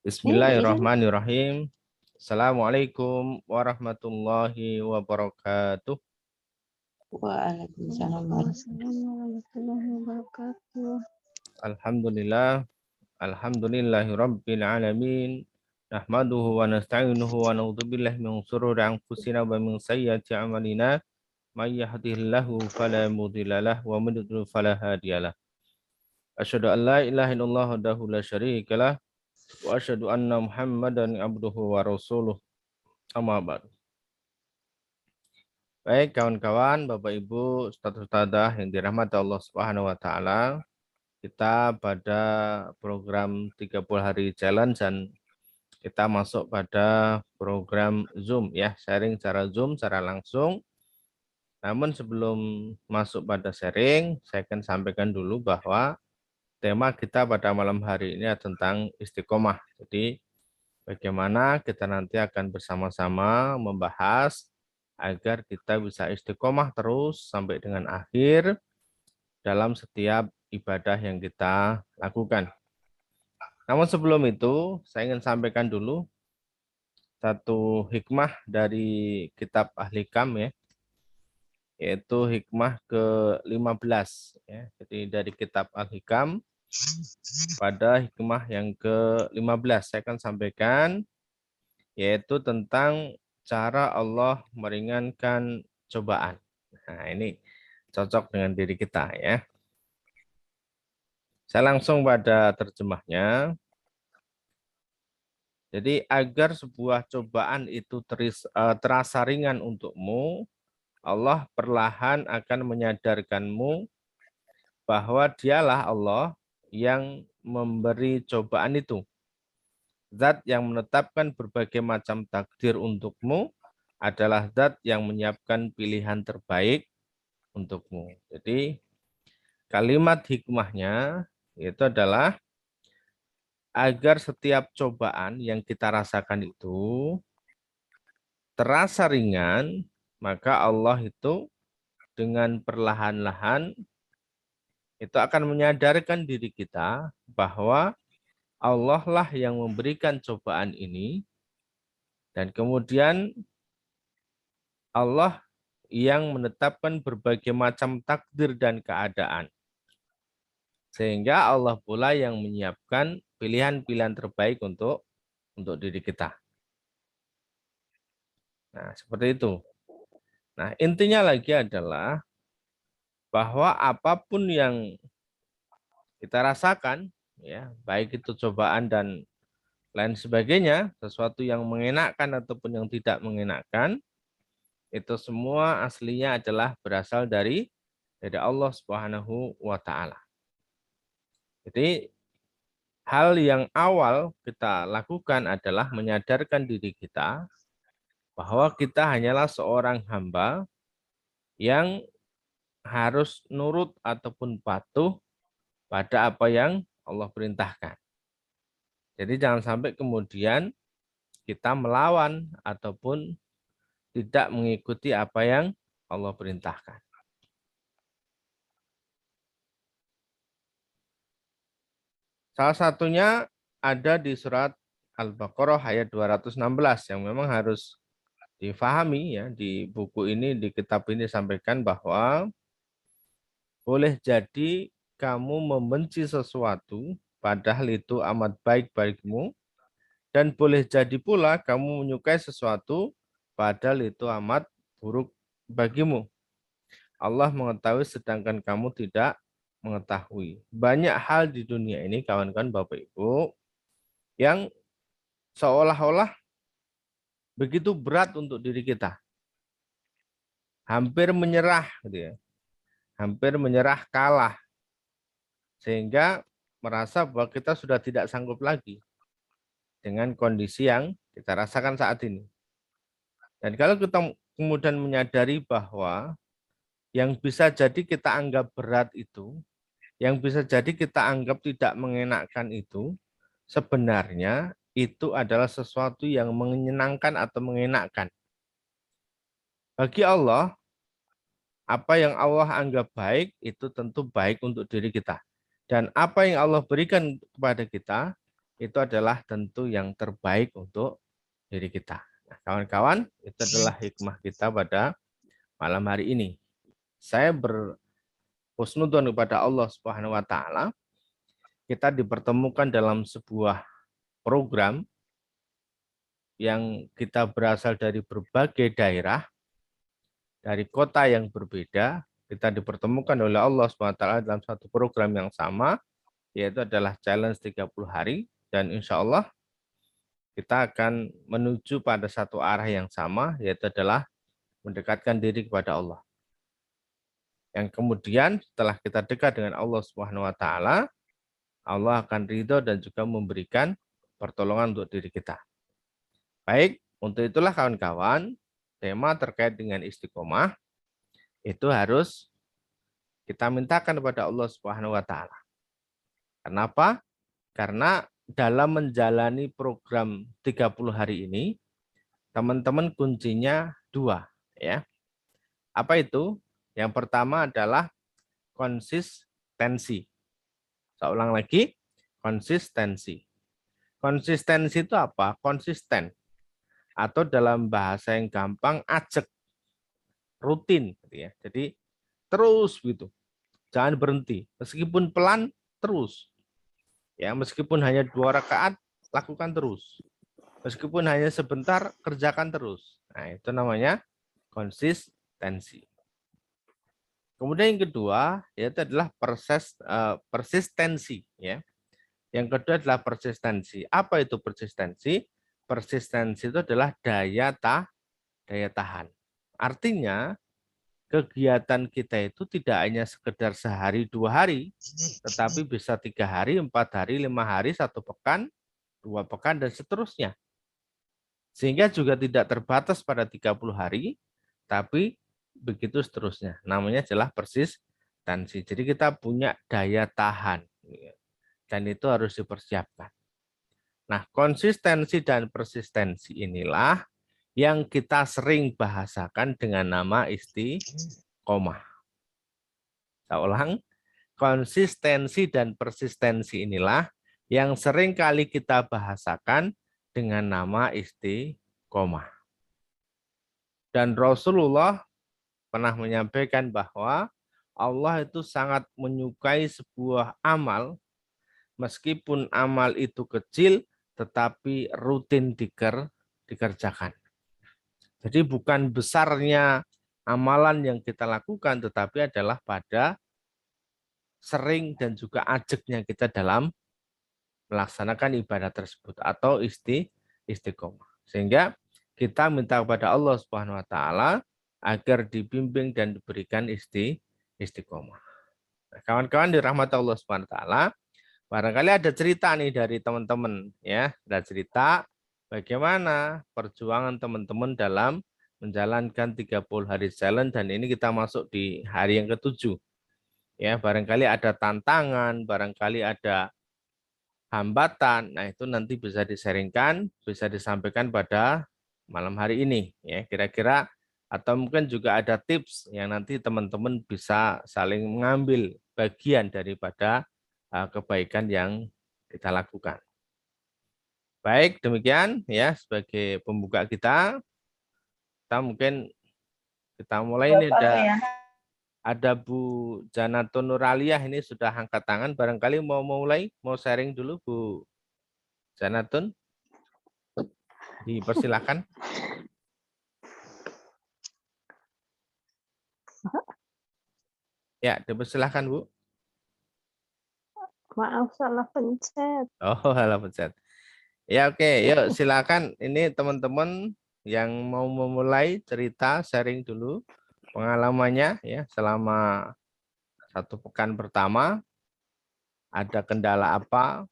Bismillahirrahmanirrahim. Assalamualaikum warahmatullahi wabarakatuh. Waalaikumsalam warahmatullahi wabarakatuh. Alhamdulillah. Alhamdulillahi rabbil alamin. Nahmaduhu wa nasta'inuhu wa na'udzubillahi min shururi anfusina wa min sayyiati a'malina. May yahdihillahu fala mudhillalah wa may yudhlil fala hadiyalah. Asyhadu an la ilaha illallah wahdahu la syarikalah wa asyhadu anna Muhammadan abduhu wa rasuluh. Amma ba'du. Baik kawan-kawan, Bapak Ibu, Ustadz-Ustadzah yang dirahmati Allah Subhanahu wa taala. Kita pada program 30 hari challenge dan kita masuk pada program Zoom ya, sharing secara Zoom secara langsung. Namun sebelum masuk pada sharing, saya akan sampaikan dulu bahwa tema kita pada malam hari ini adalah tentang istiqomah. Jadi bagaimana kita nanti akan bersama-sama membahas agar kita bisa istiqomah terus sampai dengan akhir dalam setiap ibadah yang kita lakukan. Namun sebelum itu, saya ingin sampaikan dulu satu hikmah dari kitab Ahli Kam ya, yaitu hikmah ke-15 ya. Jadi dari kitab Al-Hikam pada hikmah yang ke-15 saya akan sampaikan, yaitu tentang cara Allah meringankan cobaan. Nah, ini cocok dengan diri kita ya. Saya langsung pada terjemahnya. Jadi agar sebuah cobaan itu terasa ringan untukmu, Allah perlahan akan menyadarkanmu bahwa dialah Allah yang memberi cobaan itu. Zat yang menetapkan berbagai macam takdir untukmu adalah zat yang menyiapkan pilihan terbaik untukmu. Jadi kalimat hikmahnya itu adalah agar setiap cobaan yang kita rasakan itu terasa ringan, maka Allah itu dengan perlahan-lahan itu akan menyadarkan diri kita bahwa Allah lah yang memberikan cobaan ini, dan kemudian Allah yang menetapkan berbagai macam takdir dan keadaan. Sehingga Allah pula yang menyiapkan pilihan-pilihan terbaik untuk diri kita. Nah, seperti itu. Nah, intinya lagi adalah bahwa apapun yang kita rasakan, ya, baik itu cobaan dan lain sebagainya, sesuatu yang mengenakkan ataupun yang tidak mengenakkan, itu semua aslinya adalah berasal dari Allah Subhanahu wa taala. Jadi hal yang awal kita lakukan adalah menyadarkan diri kita bahwa kita hanyalah seorang hamba yang harus nurut ataupun patuh pada apa yang Allah perintahkan. Jadi jangan sampai kemudian kita melawan ataupun tidak mengikuti apa yang Allah perintahkan. Salah satunya ada di surat Al-Baqarah ayat 216 yang memang harus difahami ya, di buku ini, di kitab ini sampaikan bahwa boleh jadi kamu membenci sesuatu padahal itu amat baik bagimu, dan boleh jadi pula kamu menyukai sesuatu padahal itu amat buruk bagimu. Allah mengetahui sedangkan kamu tidak mengetahui. Banyak hal di dunia ini kawan-kawan Bapak Ibu yang seolah-olah begitu berat untuk diri kita. Hampir menyerah gitu ya. Hampir menyerah, kalah. Sehingga merasa bahwa kita sudah tidak sanggup lagi dengan kondisi yang kita rasakan saat ini. Dan kalau kita kemudian menyadari bahwa yang bisa jadi kita anggap berat itu, yang bisa jadi kita anggap tidak mengenakkan itu, sebenarnya itu adalah sesuatu yang menyenangkan atau mengenakkan. Bagi Allah, apa yang Allah anggap baik itu tentu baik untuk diri kita. Dan apa yang Allah berikan kepada kita itu adalah tentu yang terbaik untuk diri kita. Nah, kawan-kawan, itu adalah hikmah kita pada malam hari ini. Saya berhusnudzon kepada Allah Subhanahu wa taala, kita dipertemukan dalam sebuah program yang kita berasal dari berbagai daerah, dari kota yang berbeda, kita dipertemukan oleh Allah Subhanahu wa taala dalam satu program yang sama, yaitu adalah challenge 30 hari, dan insya Allah kita akan menuju pada satu arah yang sama, yaitu adalah mendekatkan diri kepada Allah. Yang kemudian setelah kita dekat dengan Allah Subhanahu wa taala, Allah akan ridho dan juga memberikan pertolongan untuk diri kita. Baik, untuk itulah kawan-kawan, tema terkait dengan istiqomah itu harus kita mintakan kepada Allah Subhanahu wa taala. Kenapa? Karena dalam menjalani program 30 hari ini, teman-teman kuncinya dua, ya. Apa itu? Yang pertama adalah konsistensi. Saya ulang lagi, konsistensi. Konsistensi itu apa? Konsisten. Atau dalam bahasa yang gampang, ajak, rutin. Gitu ya. Jadi terus gitu. Jangan berhenti. Meskipun pelan, terus. Ya, meskipun hanya 2 rakaat, lakukan terus. Meskipun hanya sebentar, kerjakan terus. Nah, itu namanya konsistensi. Kemudian yang kedua, yaitu adalah persistensi. Ya. Yang kedua adalah persistensi. Apa itu persistensi? Persistensi itu adalah daya tahan. Artinya, kegiatan kita itu tidak hanya sekedar sehari, 2 hari, tetapi bisa 3 hari, 4 hari, 5 hari, 1 pekan, 2 pekan, dan seterusnya. Sehingga juga tidak terbatas pada 30 hari, tapi begitu seterusnya. Namanya adalah persistensi. Jadi kita punya daya tahan. Dan itu harus dipersiapkan. Nah, konsistensi dan persistensi inilah yang kita sering bahasakan dengan nama istiqomah. Saya ulang, konsistensi dan persistensi inilah yang sering kali kita bahasakan dengan nama istiqomah. Dan Rasulullah pernah menyampaikan bahwa Allah itu sangat menyukai sebuah amal, meskipun amal itu kecil, tetapi rutin dikerjakan. Jadi bukan besarnya amalan yang kita lakukan, tetapi adalah pada sering dan juga ajaknya kita dalam melaksanakan ibadah tersebut atau istiqomah. Sehingga kita minta kepada Allah Subhanahu wa taala agar dibimbing dan diberikan istiqomah. Nah, kawan-kawan dirahmati Allah Subhanahu wa taala, barangkali ada cerita nih dari teman-teman ya, ada cerita bagaimana perjuangan teman-teman dalam menjalankan 30 hari challenge, dan ini kita masuk di hari yang ke-7. Ya, barangkali ada tantangan, barangkali ada hambatan. Nah, itu nanti bisa disaringkan, bisa disampaikan pada malam hari ini ya, kira-kira, atau mungkin juga ada tips yang nanti teman-teman bisa saling mengambil bagian daripada kebaikan yang kita lakukan. Baik, demikian ya sebagai pembuka kita. Kita mungkin kita mulai. Ini ada Bu Janatun Nuraliyah ini sudah angkat tangan, barangkali mau mulai, mau sharing dulu Bu Janatun. Dipersilakan. Ya, dipersilakan Bu. Maaf, salah pencet. Oh, halo pencet. Ya, oke, yuk silakan. Ini teman-teman yang mau memulai cerita, sharing dulu pengalamannya ya selama 1 pekan pertama, ada kendala apa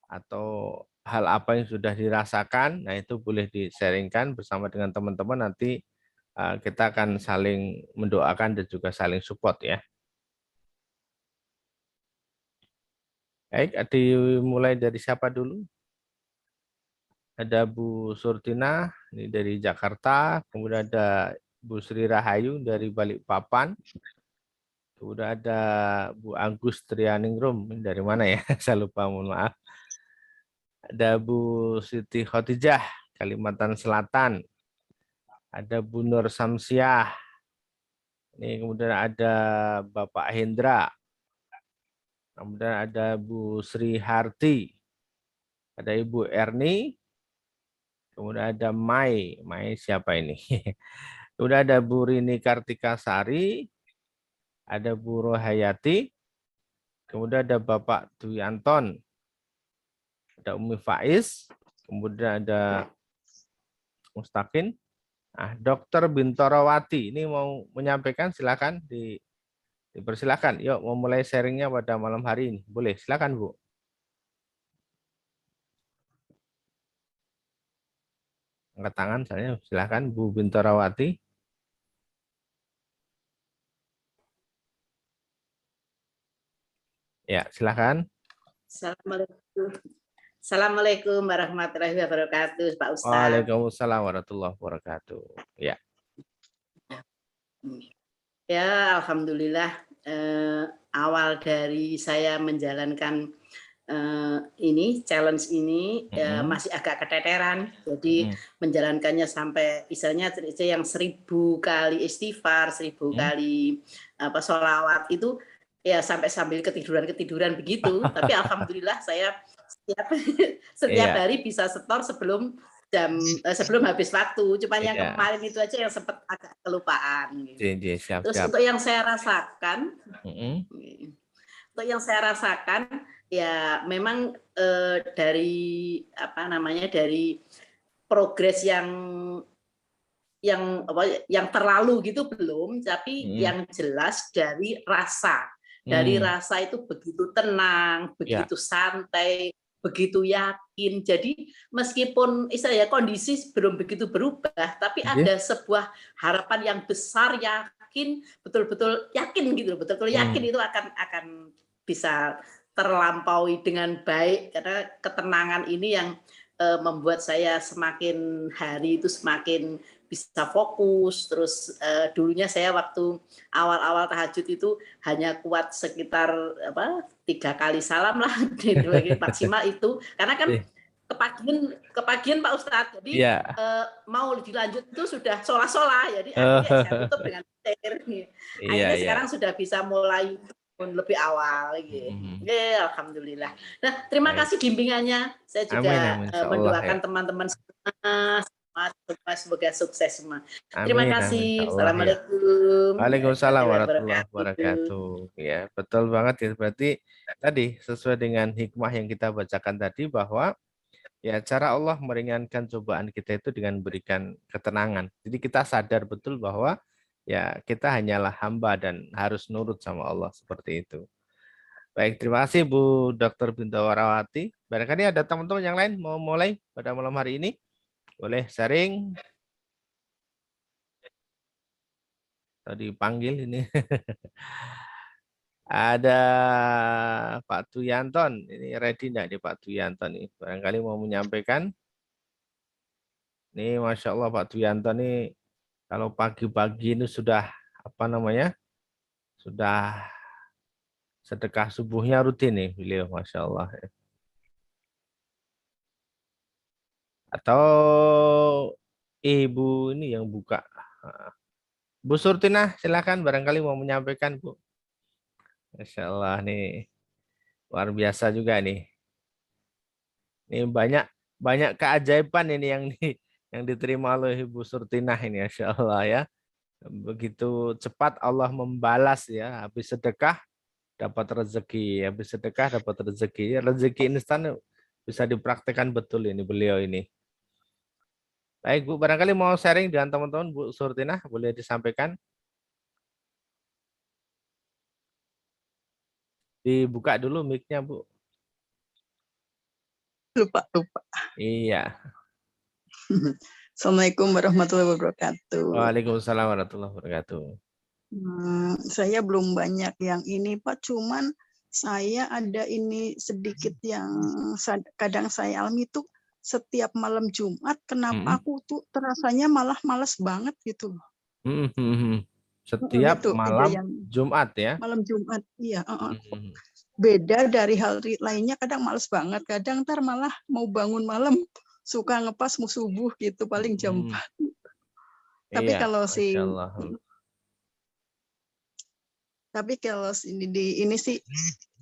atau hal apa yang sudah dirasakan. Nah, itu boleh di-sharingkan bersama dengan teman-teman, nanti kita akan saling mendoakan dan juga saling support ya. Baik, dimulai dari siapa dulu? Ada Bu Surtina ini dari Jakarta, kemudian ada Bu Sri Rahayu dari Balikpapan, kemudian ada Bu Agus Trianingrum, ini dari mana ya? Saya lupa, mohon maaf. Ada Bu Siti Khotijah, Kalimantan Selatan. Ada Bu Nur Samsiah. Ini kemudian ada Bapak Hendra. Kemudian ada Bu Sri Harti. Ada Ibu Erni. Kemudian ada Mai. Mai siapa ini? Kemudian ada Bu Rini Kartika Sari. Ada Bu Rohayati. Kemudian ada Bapak Dwi Anton. Ada Umi Faiz. Kemudian ada Mustaqin. Nah, Dokter Bintorawati ini mau menyampaikan, silakan dipersilakan. Yuk, mau mulai sharingnya pada malam hari ini. Boleh, silakan Bu. Angkat tangan saya, silakan Bu Bintorawati. Ya, silakan. Assalamualaikum. Assalamualaikum warahmatullahi wabarakatuh, Pak Ustadz. Waalaikumsalam warahmatullahi wabarakatuh. Ya. Ya, alhamdulillah. Awal dari saya menjalankan ini challenge ini masih agak keteteran. Jadi menjalankannya sampai misalnya yang 1000 kali istighfar, 1000 kali sholawat itu ya sampai sambil ketiduran begitu. Tapi alhamdulillah saya setiap hari bisa setor sebelum habis waktu. Cuma yang kemarin itu aja yang sempat agak kelupaan. Siap. Terus untuk yang saya rasakan, ya memang dari dari progres yang terlalu gitu belum, tapi yang jelas dari rasa. Dari rasa itu begitu tenang, begitu santai, begitu yakin. Jadi meskipun kondisi belum begitu berubah, tapi ada sebuah harapan yang besar, yakin, betul-betul yakin gitu, betul-betul yakin itu akan bisa terlampaui dengan baik, karena ketenangan ini yang membuat saya semakin hari itu semakin bisa fokus. Terus dulunya saya waktu awal-awal tahajud itu hanya kuat sekitar 3 kali salam lah maksimal itu, karena kan kepagian Pak Ustadz, jadi mau dilanjut itu sudah sholah jadi akhirnya saya tutup dengan witir. Akhirnya sekarang sudah bisa mulai lebih awal gitu. Alhamdulillah. Nah, terima kasih bimbingannya. Saya juga mendoakan teman-teman semua semoga sukses semua. Terima kasih. Assalamualaikum. Waalaikumsalam warahmatullahi wabarakatuh. Ya, betul banget ya. Berarti tadi sesuai dengan hikmah yang kita bacakan tadi, bahwa ya cara Allah meringankan cobaan kita itu dengan memberikan ketenangan. Jadi kita sadar betul bahwa ya kita hanyalah hamba dan harus nurut sama Allah, seperti itu. Baik, terima kasih Bu Dr. Bintorawati. Barangkali ada teman-teman yang lain mau mulai pada malam hari ini? Boleh sharing? Tadi panggil ini. Ada Pak Duyanton. Ini ready enggak di Pak Duyanton ini? Barangkali mau menyampaikan. Ini Masya Allah Pak Duyanton ini kalau pagi-pagi ini sudah sudah sedekah subuhnya rutin nih beliau, Masya Allah. Atau Ibu ini yang buka. Bu Surtinah, silakan barangkali mau menyampaikan, Bu. Masya Allah nih, luar biasa juga nih. Ini banyak keajaiban ini yang diterima oleh Ibu Surtinah ini, Masya Allah ya. Begitu cepat Allah membalas ya, habis sedekah dapat rezeki, habis sedekah dapat rezeki. Rezeki instan bisa dipraktekkan betul ini beliau ini. Baik Bu, barangkali mau sharing dengan teman-teman Bu Surtinah, boleh disampaikan? Dibuka dulu mic-nya Bu. Lupa. Iya. Assalamualaikum warahmatullahi wabarakatuh. Waalaikumsalam warahmatullahi wabarakatuh. Saya belum banyak yang ini Pak, cuman saya ada ini sedikit yang kadang saya alami itu setiap malam Jumat, kenapa aku tuh terasanya malah malas banget gitu. Setiap gitu, malam Jumat ya? Malam Jumat, iya. beda dari hari lainnya, kadang males banget, kadang ntar malah mau bangun malam suka ngepas mau subuh gitu, paling jam 4. Tapi Iya, kalau Masya Allah. ini sih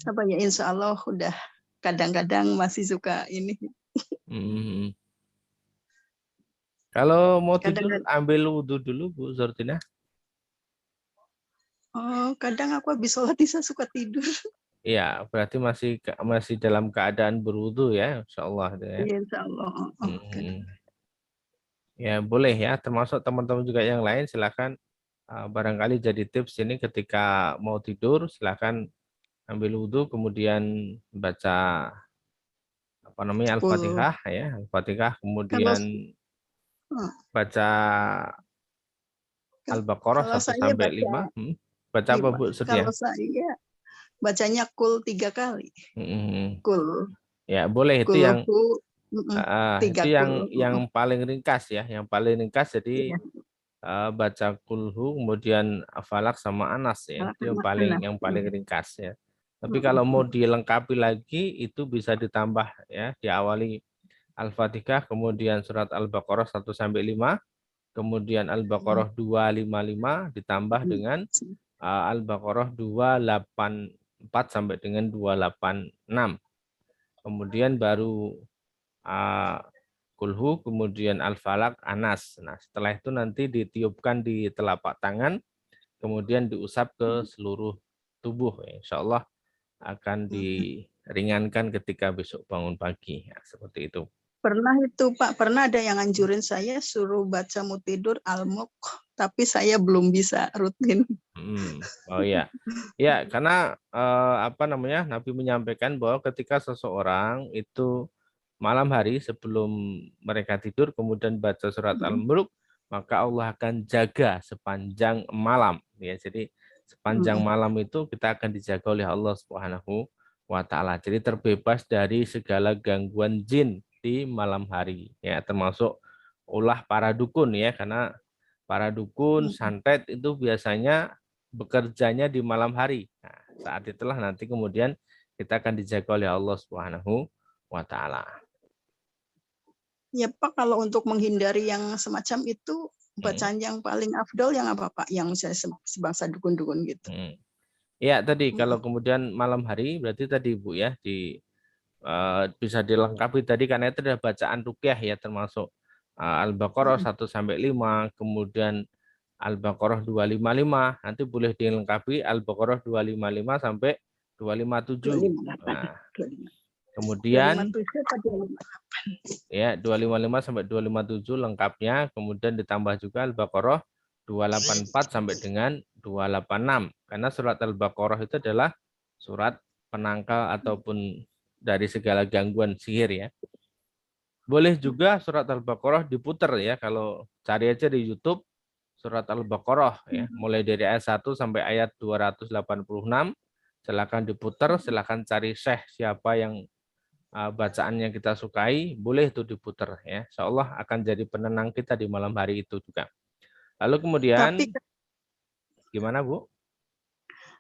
apa ya, insya Allah udah kadang-kadang masih suka ini. Kalau mau tidur Kadang-kadang, ambil wudhu dulu Bu Zortina. kadang aku habis sholat isya suka tidur. Iya, berarti masih dalam keadaan berwudhu ya, Insya Allah. Ya. Iya, insya Allah. Ya boleh ya, termasuk teman-teman juga yang lain silakan barangkali jadi tips ini ketika mau tidur silakan ambil wudhu kemudian baca apa namanya Al-Fatihah ya, Al-Fatihah Kalau kemudian baca Al-Baqarah kalau 1 saya sampai 5. Baca apa Bu kalau Setia? saya bacanya kul 3 kali. Kul. Ya boleh itu yang Kulhu, 3 kul. yang paling ringkas ya, yang paling ringkas jadi Iya. baca kulhu kemudian Falak sama Anas ya, itu yang paling ringkas ya. Tapi kalau mau dilengkapi lagi itu bisa ditambah ya, diawali Al-Fatihah kemudian surat Al-Baqarah 1 sampai 5, kemudian Al-Baqarah 255 ditambah dengan Al-Baqarah 284 sampai dengan 286. Kemudian baru Kulhu, kemudian Al-Falak, Anas. Nah, setelah itu nanti ditiupkan di telapak tangan, kemudian diusap ke seluruh tubuh. Insya Allah akan diringankan ketika besok bangun pagi. Ya, seperti itu. Pernah itu Pak, pernah ada yang anjurin saya suruh baca mau tidur Al-Mulk, tapi saya belum bisa rutin. Oh iya, ya karena apa namanya Nabi menyampaikan bahwa ketika seseorang itu malam hari sebelum mereka tidur kemudian baca surat Al-Mulk, maka Allah akan jaga sepanjang malam. Ya, jadi sepanjang malam itu kita akan dijaga oleh Allah Subhanahu wa Ta'ala. Jadi terbebas dari segala gangguan jin di malam hari. Ya, termasuk ulah para dukun ya, karena para dukun, santet itu biasanya bekerjanya di malam hari. Nah, saat itulah nanti kemudian kita akan dijaga oleh Allah Subhanahu wa Ta'ala. Ya Pak, kalau untuk menghindari yang semacam itu, bacaan yang paling afdol yang apa Pak? Yang misalnya sebangsa dukun-dukun gitu. Ya tadi kalau kemudian malam hari berarti tadi Bu ya bisa dilengkapi tadi karena itu ada bacaan ruqyah ya, termasuk Al-Baqarah 1 sampai 5, kemudian Al-Baqarah 255, nanti boleh dilengkapi Al-Baqarah 255 sampai 257. Nah, kemudian 255 sampai 257 lengkapnya, kemudian ditambah juga Al-Baqarah 284 sampai dengan 286. Karena surat Al-Baqarah itu adalah surat penangkal ataupun dari segala gangguan sihir ya. Boleh juga surat Al-Baqarah diputer ya, kalau cari aja di YouTube surat Al-Baqarah ya, mulai dari ayat 1 sampai ayat 286. Silakan diputer, silakan cari syekh siapa yang bacaan yang kita sukai, boleh itu diputer ya. Insya Allah akan jadi penenang kita di malam hari itu juga. Lalu kemudian gimana Bu?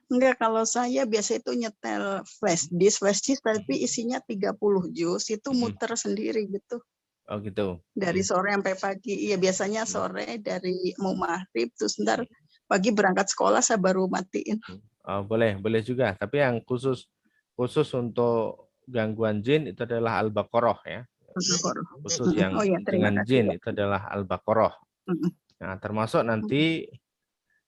Enggak, kalau saya biasa itu nyetel flash disk tapi isinya 30 juz, itu muter sendiri gitu. Oh gitu. Dari sore sampai pagi. Iya, biasanya sore dari mau maghrib, terus ntar pagi berangkat sekolah saya baru matiin. Oh, boleh juga. Tapi yang khusus untuk gangguan jin itu adalah Al-Baqarah ya. Khusus yang dengan jin itu adalah Al-Baqarah. Nah, termasuk nanti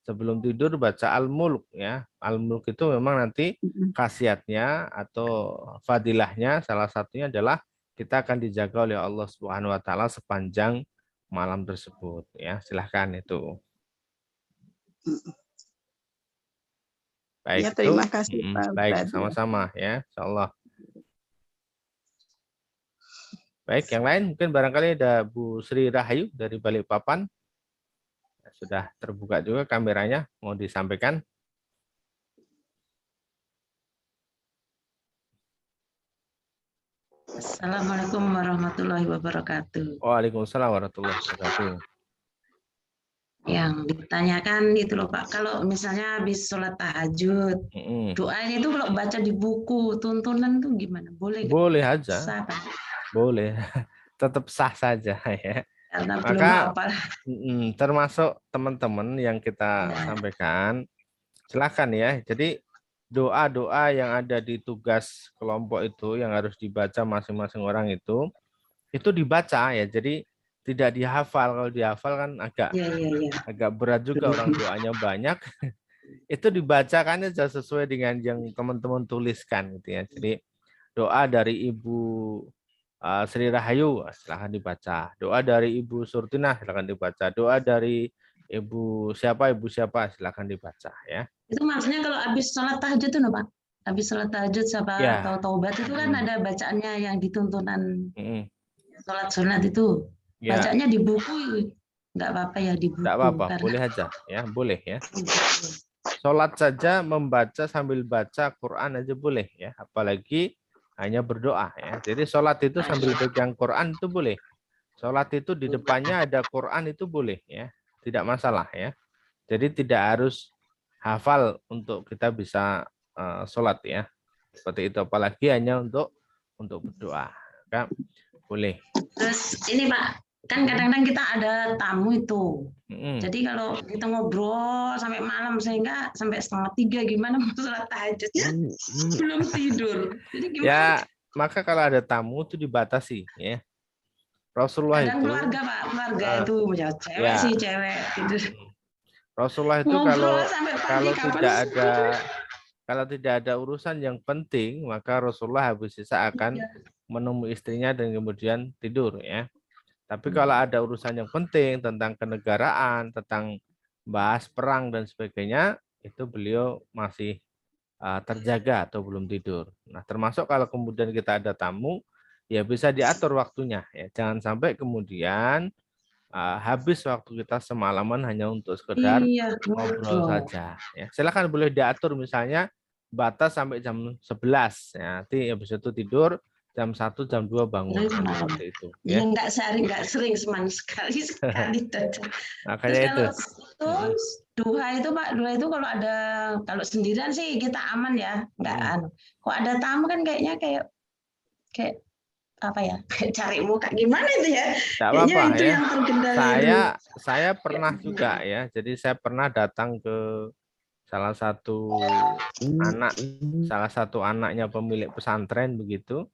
sebelum tidur baca Al-Mulk ya. Al-Mulk itu memang nanti khasiatnya atau fadilahnya salah satunya adalah kita akan dijaga oleh Allah Subhanahu wa Ta'ala sepanjang malam tersebut ya. Silahkan itu. Baik, ya, terima kasih Pak. Baik, sama-sama ya, insyaallah. Baik, yang lain mungkin barangkali ada Bu Sri Rahayu dari Balikpapan. Sudah terbuka juga kameranya, mau disampaikan. Assalamualaikum warahmatullahi wabarakatuh. Waalaikumsalam warahmatullahi wabarakatuh. yang ditanyakan itu loh Pak, kalau misalnya habis sholat tahajud, doanya itu kalau baca di buku tuntunan tuh gimana? Boleh? Boleh aja, sah, kan? boleh, tetap sah saja ya. Karena belum Maka hafal. termasuk teman-teman yang kita sampaikan, silakan ya. Jadi doa-doa yang ada di tugas kelompok itu yang harus dibaca masing-masing orang itu dibaca ya. Jadi tidak dihafal. Kalau dihafal kan agak berat juga, orang doanya banyak. Itu dibacakannya sesuai dengan yang teman-teman tuliskan gitu ya. Jadi doa dari Ibu Sri Rahayu silahkan dibaca. Doa dari Ibu Surtinah silahkan dibaca. Doa dari Ibu siapa silahkan dibaca ya. Itu maksudnya kalau habis sholat tahajud tuh Pak. Habis sholat tahajud atau taubat itu kan ada bacaannya yang dituntunan sholat sunat itu. Bacanya di buku nggak apa-apa ya, di buku. Nggak apa-apa, boleh aja ya, boleh ya. Sholat saja membaca sambil baca Quran aja boleh ya, apalagi hanya berdoa ya. Jadi sholat itu sambil pegang Quran itu boleh. Sholat itu di depannya ada Quran itu boleh ya, tidak masalah ya. Jadi tidak harus hafal untuk kita bisa sholat ya. Seperti itu, apalagi hanya untuk berdoa. Kan? Boleh. Terus ini Pak, kan kadang-kadang kita ada tamu itu. Jadi kalau kita ngobrol sampai malam sehingga sampai 2:30 gimana mau sholat tahajud belum tidur. Jadi gimana? Ya, maka kalau ada tamu itu dibatasi ya. Rasulullah kadang itu keluarga Pak, keluarga itu cewek sih cewek gitu. Rasulullah itu kalau tidak ada urusan yang penting, maka Rasulullah habis sisa akan menemui istrinya dan kemudian tidur ya. Tapi kalau ada urusan yang penting tentang kenegaraan, tentang bahas perang dan sebagainya, itu beliau masih terjaga atau belum tidur. Nah, termasuk kalau kemudian kita ada tamu, ya bisa diatur waktunya ya. Jangan sampai kemudian habis waktu kita semalaman hanya untuk sekedar ngobrol saja ya. Silakan boleh diatur, misalnya batas sampai jam 11 ya. Nanti habis itu tidur jam 1 jam 2 bangun seperti itu ya. Enggak sering sekali Makanya itu. Terus duha itu Pak, duha itu kalau sendirian sih kita aman ya, enggak kok ada tamu kan kayaknya kayak apa ya, cari muka gimana itu ya. Tidak apa-apa ya. Saya pernah juga ya. Jadi saya pernah datang ke salah satu anaknya pemilik pesantren begitu.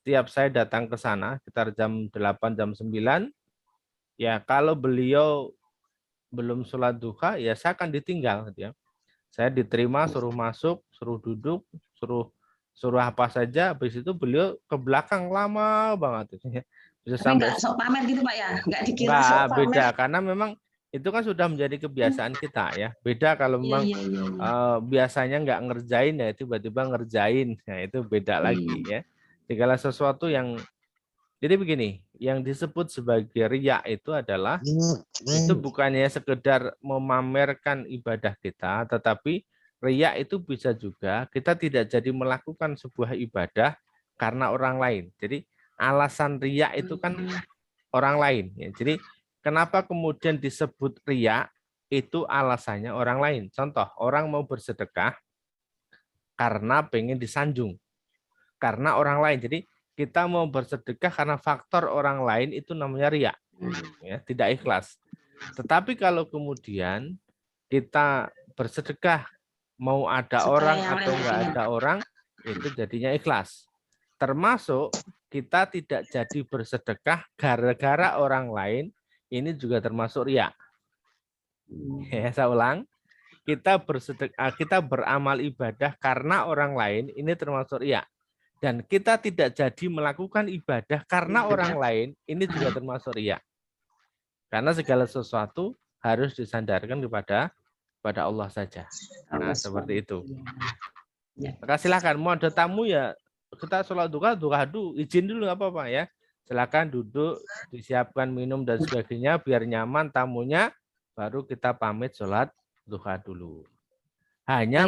Setiap saya datang ke sana sekitar jam 8 jam 9 ya, kalau beliau belum sholat duha ya saya akan ditinggal ya. Saya diterima, suruh masuk, suruh duduk, suruh apa saja, habis itu beliau ke belakang lama banget ya. Bisa sampai sok pamer gitu Pak ya, enggak dikira sok pamer. Beda, karena memang itu kan sudah menjadi kebiasaan kita ya. Beda kalau memang biasanya nggak ngerjain ya tiba-tiba ngerjain, nah itu beda lagi ya. Segala sesuatu yang, jadi begini, yang disebut sebagai riya itu adalah itu bukannya sekedar memamerkan ibadah kita, tetapi riya itu bisa juga kita tidak jadi melakukan sebuah ibadah karena orang lain. Jadi alasan riya itu kan orang lain ya. Jadi kenapa kemudian disebut riya, itu alasannya orang lain. Contoh, orang mau bersedekah karena pengen disanjung karena orang lain. Jadi kita mau bersedekah karena faktor orang lain, itu namanya riya ya, tidak ikhlas. Tetapi kalau kemudian kita bersedekah mau ada orang atau enggak ada orang, itu jadinya ikhlas. Termasuk kita tidak jadi bersedekah gara-gara orang lain, ini juga termasuk riya. Ya, saya ulang. Kita bersedekah, kita beramal ibadah karena orang lain, ini termasuk riya. Dan kita tidak jadi melakukan ibadah karena orang lain, ini juga termasuk riya. Karena segala sesuatu harus disandarkan kepada Allah saja. Nah, seperti itu. Maka silakan, mau ada tamu ya, kita sholat duha izin dulu nggak apa-apa ya. Silakan duduk, disiapkan minum dan sebagainya biar nyaman tamunya, baru kita pamit sholat duha dulu. Hanya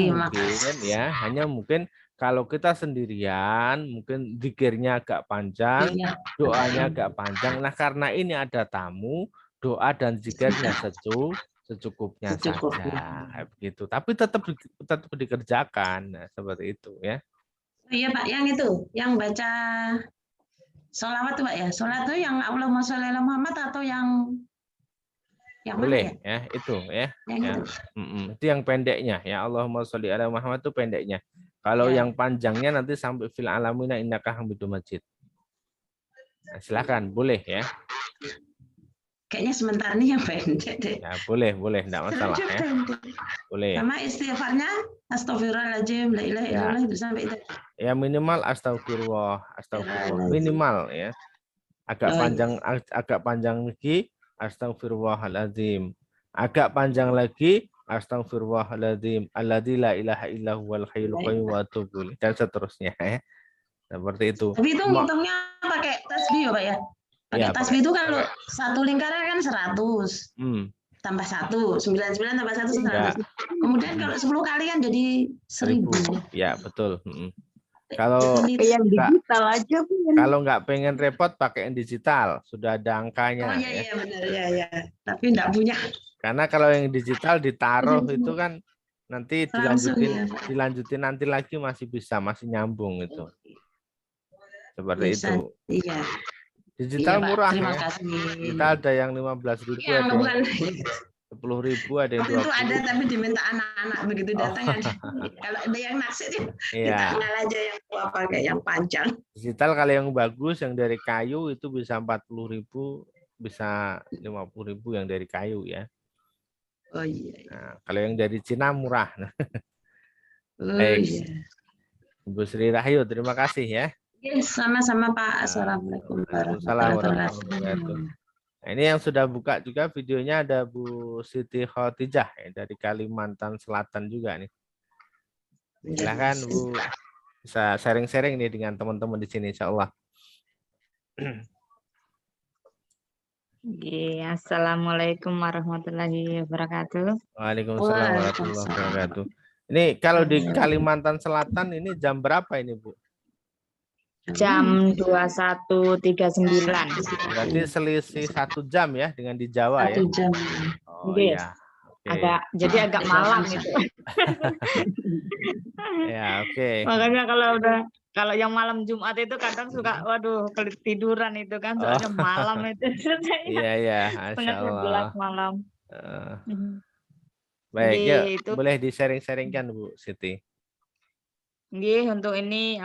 mungkin kalau kita sendirian, mungkin zikirnya agak panjang, doanya agak panjang. Nah, karena ini ada tamu, doa dan zikirnya secukupnya saja, kayak begitu. Tapi tetap dikerjakan, nah, seperti itu ya. Iya Pak, yang itu, yang baca sholawat Pak ya. Sholawat itu yang Allahumma sholli ala Muhammad atau yang boleh mana ya? Itu ya. Yang Ya. itu. Itu yang pendeknya ya. Allahumma sholli ala Muhammad itu pendeknya. Kalau Ya. yang panjangnya nanti sampai fil alamina innaka hamidum majid. Nah, silakan, boleh ya. Kayaknya sebentar ini yang pendek deh. Ya, boleh, enggak masalah ya. Boleh. Sama istighfarnya astagfirullahaladzim, la ilaha illallah itu sampai itu. Ya minimal astagfirullah, minimal ya. Agak panjang lagi astagfirullahaladzim. Agak panjang lagi astagfirullahaladzim. Alladzi la ilaha illa huwal hayyul qayyum wa atubu ilaih, dan seterusnya ya. Seperti itu. Tapi itu ngitungnya pakai tasbih ya Pak ya? Pakai tasbih itu kalau satu lingkaran kan 100. Tambah 1, 99 tambah 1, 100. Kemudian kalau 10 kali kan jadi 1000. Ya, betul. Kalau yang digital aja Bu. Kalau nggak pengen repot pakai yang digital, sudah ada angkanya. Oh iya, iya benar ya. Tapi nggak punya. Karena kalau yang digital ditaruh itu kan nanti dilanjutin nanti lagi masih nyambung itu. Seperti bisa, itu. Iya. Digital iya, murah terima ya. kasih. Kita ada yang 15.000, ya, ada yang 10.000, ada yang 20. Itu ada tapi diminta anak-anak begitu datang ada. Kalau ada yang naksir kita kenal aja yang tua pakai yang panjang. Digital kalau yang bagus yang dari kayu itu bisa 40.000, bisa 50.000 yang dari kayu ya. Oh iya. Nah, kalau yang dari Cina murah. Iya. Ibu Sri Rahayu, terima kasih ya. Yes, sama-sama Pak. Assalamualaikum warahmatullahi wabarakatuh. Nah, ini yang sudah buka juga videonya ada Bu Siti Khotijah ya, dari Kalimantan Selatan juga nih. Silahkan Bu, bisa sharing-sharing nih dengan teman-teman di sini insya Allah. Assalamualaikum warahmatullahi wabarakatuh. Waalaikumsalam warahmatullahi wabarakatuh. Ini kalau di Kalimantan Selatan ini jam berapa ini Bu? Jam 21.39. Berarti selisih 1 jam ya dengan di Jawa ya? 1 jam. Oh iya. Okay. Jadi agak malam itu. Ya oke. Makanya kalau yang malam Jumat itu kadang suka waduh ketiduran itu kan soalnya malam itu. Iya. Setengah 11 malam. Baik, yuk, boleh di-sharing-sharingkan Bu Siti. Untuk ini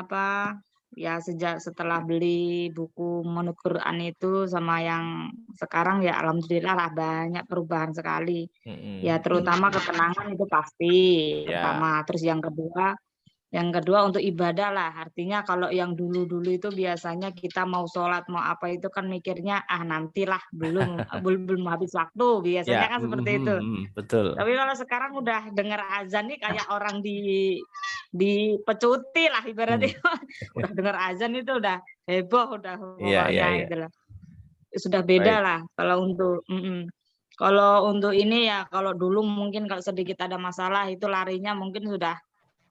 ya setelah beli buku Monut Quran itu sama yang sekarang ya alhamdulillah lah banyak perubahan sekali. Ya terutama ketenangan itu pasti pertama. Terus yang kedua untuk ibadah lah. Artinya kalau yang dulu-dulu itu biasanya kita mau sholat mau apa itu kan mikirnya nantilah belum habis waktu biasanya kan seperti itu. Betul. Tapi kalau sekarang udah dengar azan nih kayak orang dipecuti lah ibaratnya. Udah dengar azan itu udah heboh udah pokoknya gitu lah. Sudah beda lah kalau untuk ini ya kalau dulu mungkin kalau sedikit ada masalah itu larinya mungkin sudah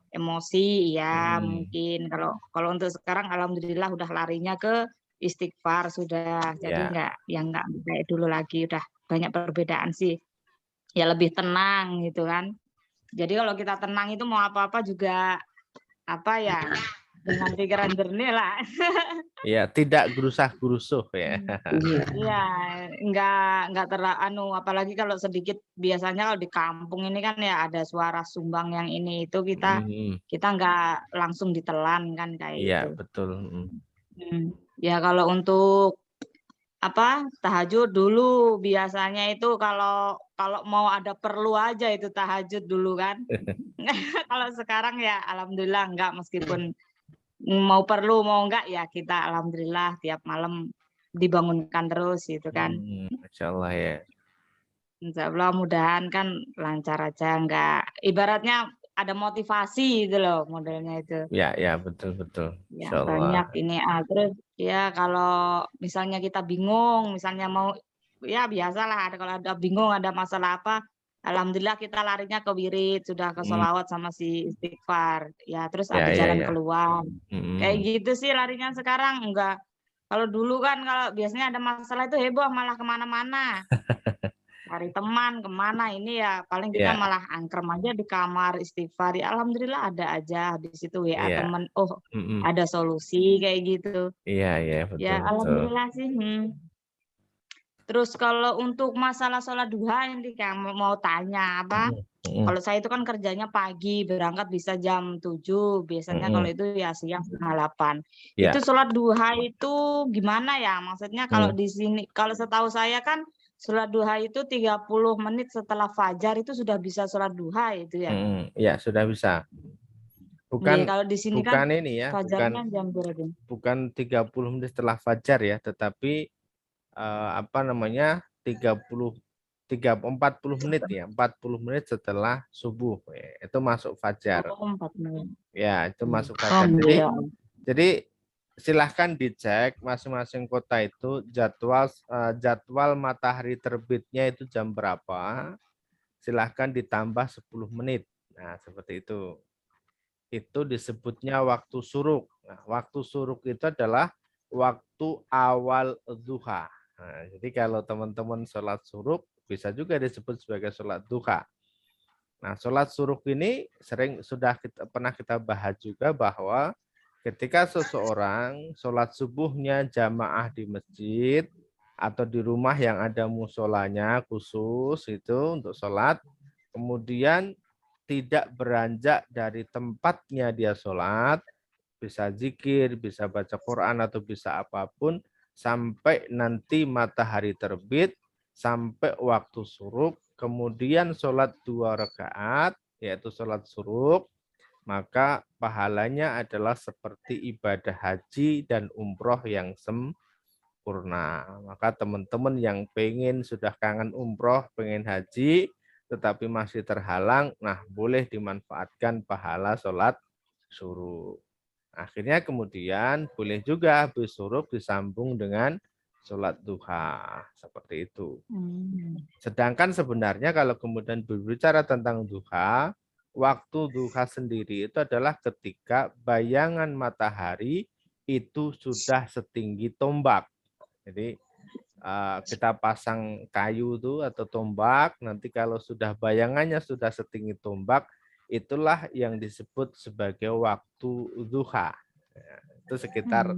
emosi ya mungkin kalau untuk sekarang alhamdulillah udah larinya ke istighfar sudah jadi nggak kayak dulu lagi udah banyak perbedaan sih ya lebih tenang gitu kan jadi kalau kita tenang itu mau apa-apa juga dengan pikiran jernih lah. Ya, tidak gerusah-gerusuh ya. Iya, enggak terlalu apalagi kalau sedikit biasanya kalau di kampung ini kan ya ada suara sumbang yang ini itu kita enggak langsung ditelan kan kayak iya, itu. Betul. Ya kalau untuk tahajud dulu biasanya itu kalau mau ada perlu aja itu tahajud dulu kan. Kalau sekarang ya alhamdulillah enggak meskipun mau perlu mau enggak ya kita alhamdulillah tiap malam dibangunkan terus gitu kan. Masya Allah ya. Insya Allah mudahan kan lancar aja enggak ibaratnya ada motivasi gitu loh modelnya itu. Ya betul. Ya, banyak ini terus ya kalau misalnya kita bingung misalnya mau ya biasalah kalau ada bingung ada masalah apa alhamdulillah kita larinya ke wirid sudah ke sholawat sama si istighfar ya terus ada jalan keluar kayak gitu sih larinya sekarang enggak Kalau dulu kan kalau biasanya ada masalah itu heboh malah kemana-mana. Cari teman kemana ini ya paling kita Iya, malah angkrem aja di kamar istighfar. Ya alhamdulillah ada aja habis itu WA iya, temen, oh mhm, ada solusi kayak gitu. iya, iya, betul, Ya betul. alhamdulillah sih. Terus kalau untuk masalah sholat duha ini kamu mau tanya apa? Mhm, mhm, Kalau saya itu kan kerjanya pagi, berangkat bisa jam 7, biasanya kalau mhm, itu ya siang setengah 8. iya, Itu sholat duha itu gimana ya? Maksudnya kalau mhm, di sini, kalau setahu saya kan sholat duha itu 30 menit setelah fajar itu sudah bisa sholat duha itu ya. mhm, iya sudah bisa. Nggih, Bukan kalau di sini kan bukan ini ya, fajarnya jam berapa? bukan 30 menit setelah fajar ya, tetapi apa namanya 40 menit ya, 40 menit setelah subuh itu masuk fajar. Oh, 4 menit. Ya, itu masuk Oh, fajar. nggih. Jadi silahkan dicek masing-masing kota itu jadwal matahari terbitnya itu jam berapa. Silahkan ditambah 10 menit. Nah, seperti itu. Itu disebutnya waktu suruk. Nah, waktu suruk itu adalah waktu awal duha. Nah, jadi kalau teman-teman sholat suruk bisa juga disebut sebagai sholat duha. Nah, sholat suruk ini pernah kita bahas juga bahwa ketika seseorang sholat subuhnya jamaah di masjid atau di rumah yang ada musolanya khusus itu untuk sholat, kemudian tidak beranjak dari tempatnya dia sholat, bisa zikir, bisa baca Quran, atau bisa apapun, sampai nanti matahari terbit, sampai waktu suruk, kemudian sholat 2 rakaat, yaitu sholat suruk, maka pahalanya adalah seperti ibadah haji dan umroh yang sempurna. Maka teman-teman yang sudah kangen umroh, pengen haji, tetapi masih terhalang, nah boleh dimanfaatkan pahala sholat suruk. Akhirnya kemudian boleh juga habis suruk disambung dengan sholat duha. Seperti itu. Sedangkan sebenarnya kalau kemudian berbicara tentang duha, waktu duha sendiri itu adalah ketika bayangan matahari itu sudah setinggi tombak. Jadi kita pasang kayu itu atau tombak, nanti kalau sudah bayangannya sudah setinggi tombak, itulah yang disebut sebagai waktu duha. Ya, itu sekitar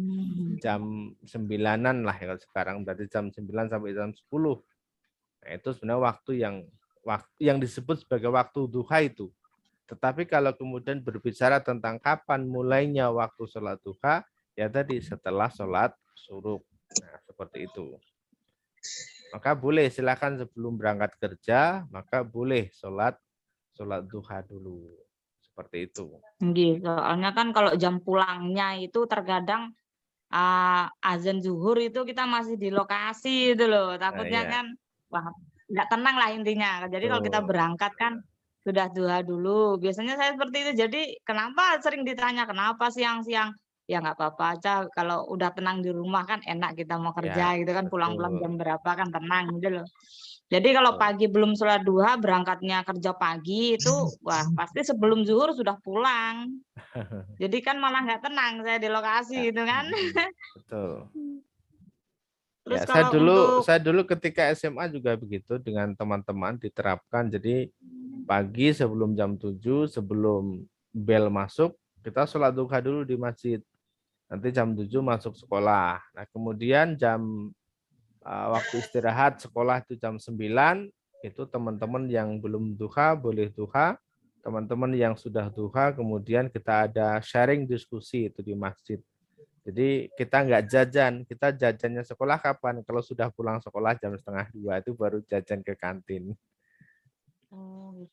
jam 9-an lah ya sekarang, berarti jam 9 sampai jam 10. Nah, itu sebenarnya waktu yang disebut sebagai waktu duha itu. Tetapi kalau kemudian berbicara tentang kapan mulainya waktu sholat duha, ya tadi setelah sholat suruk. Nah, seperti itu. Maka boleh silakan sebelum berangkat kerja, maka boleh sholat duha dulu. Seperti itu. Nggih, soalnya kan kalau jam pulangnya itu terkadang azan zuhur itu kita masih di lokasi itu loh. Takutnya ya. kan wah nggak tenang lah intinya. Jadi kalau kita berangkat kan sudah duha dulu. Biasanya saya seperti itu. Jadi kenapa sering ditanya kenapa siang-siang? Ya nggak apa-apa aja kalau udah tenang di rumah kan enak kita mau kerja gitu kan pulang-pulang jam berapa kan tenang gitu loh. Jadi kalau pagi belum sholat duha berangkatnya kerja pagi itu wah pasti sebelum zuhur sudah pulang. Jadi kan malah nggak tenang saya di lokasi gitu kan. Betul. Terus Ya, kalau saya dulu ketika SMA juga begitu dengan teman-teman diterapkan. Jadi pagi sebelum jam 7, sebelum bel masuk, kita sholat duha dulu di masjid. Nanti jam 7 masuk sekolah. Nah, kemudian waktu istirahat sekolah itu jam 9, itu teman-teman yang belum duha boleh duha. Teman-teman yang sudah duha kemudian kita ada sharing diskusi itu di masjid. Jadi kita nggak jajan, kita jajannya sekolah kapan? Kalau sudah pulang sekolah jam 1:30 itu baru jajan ke kantin.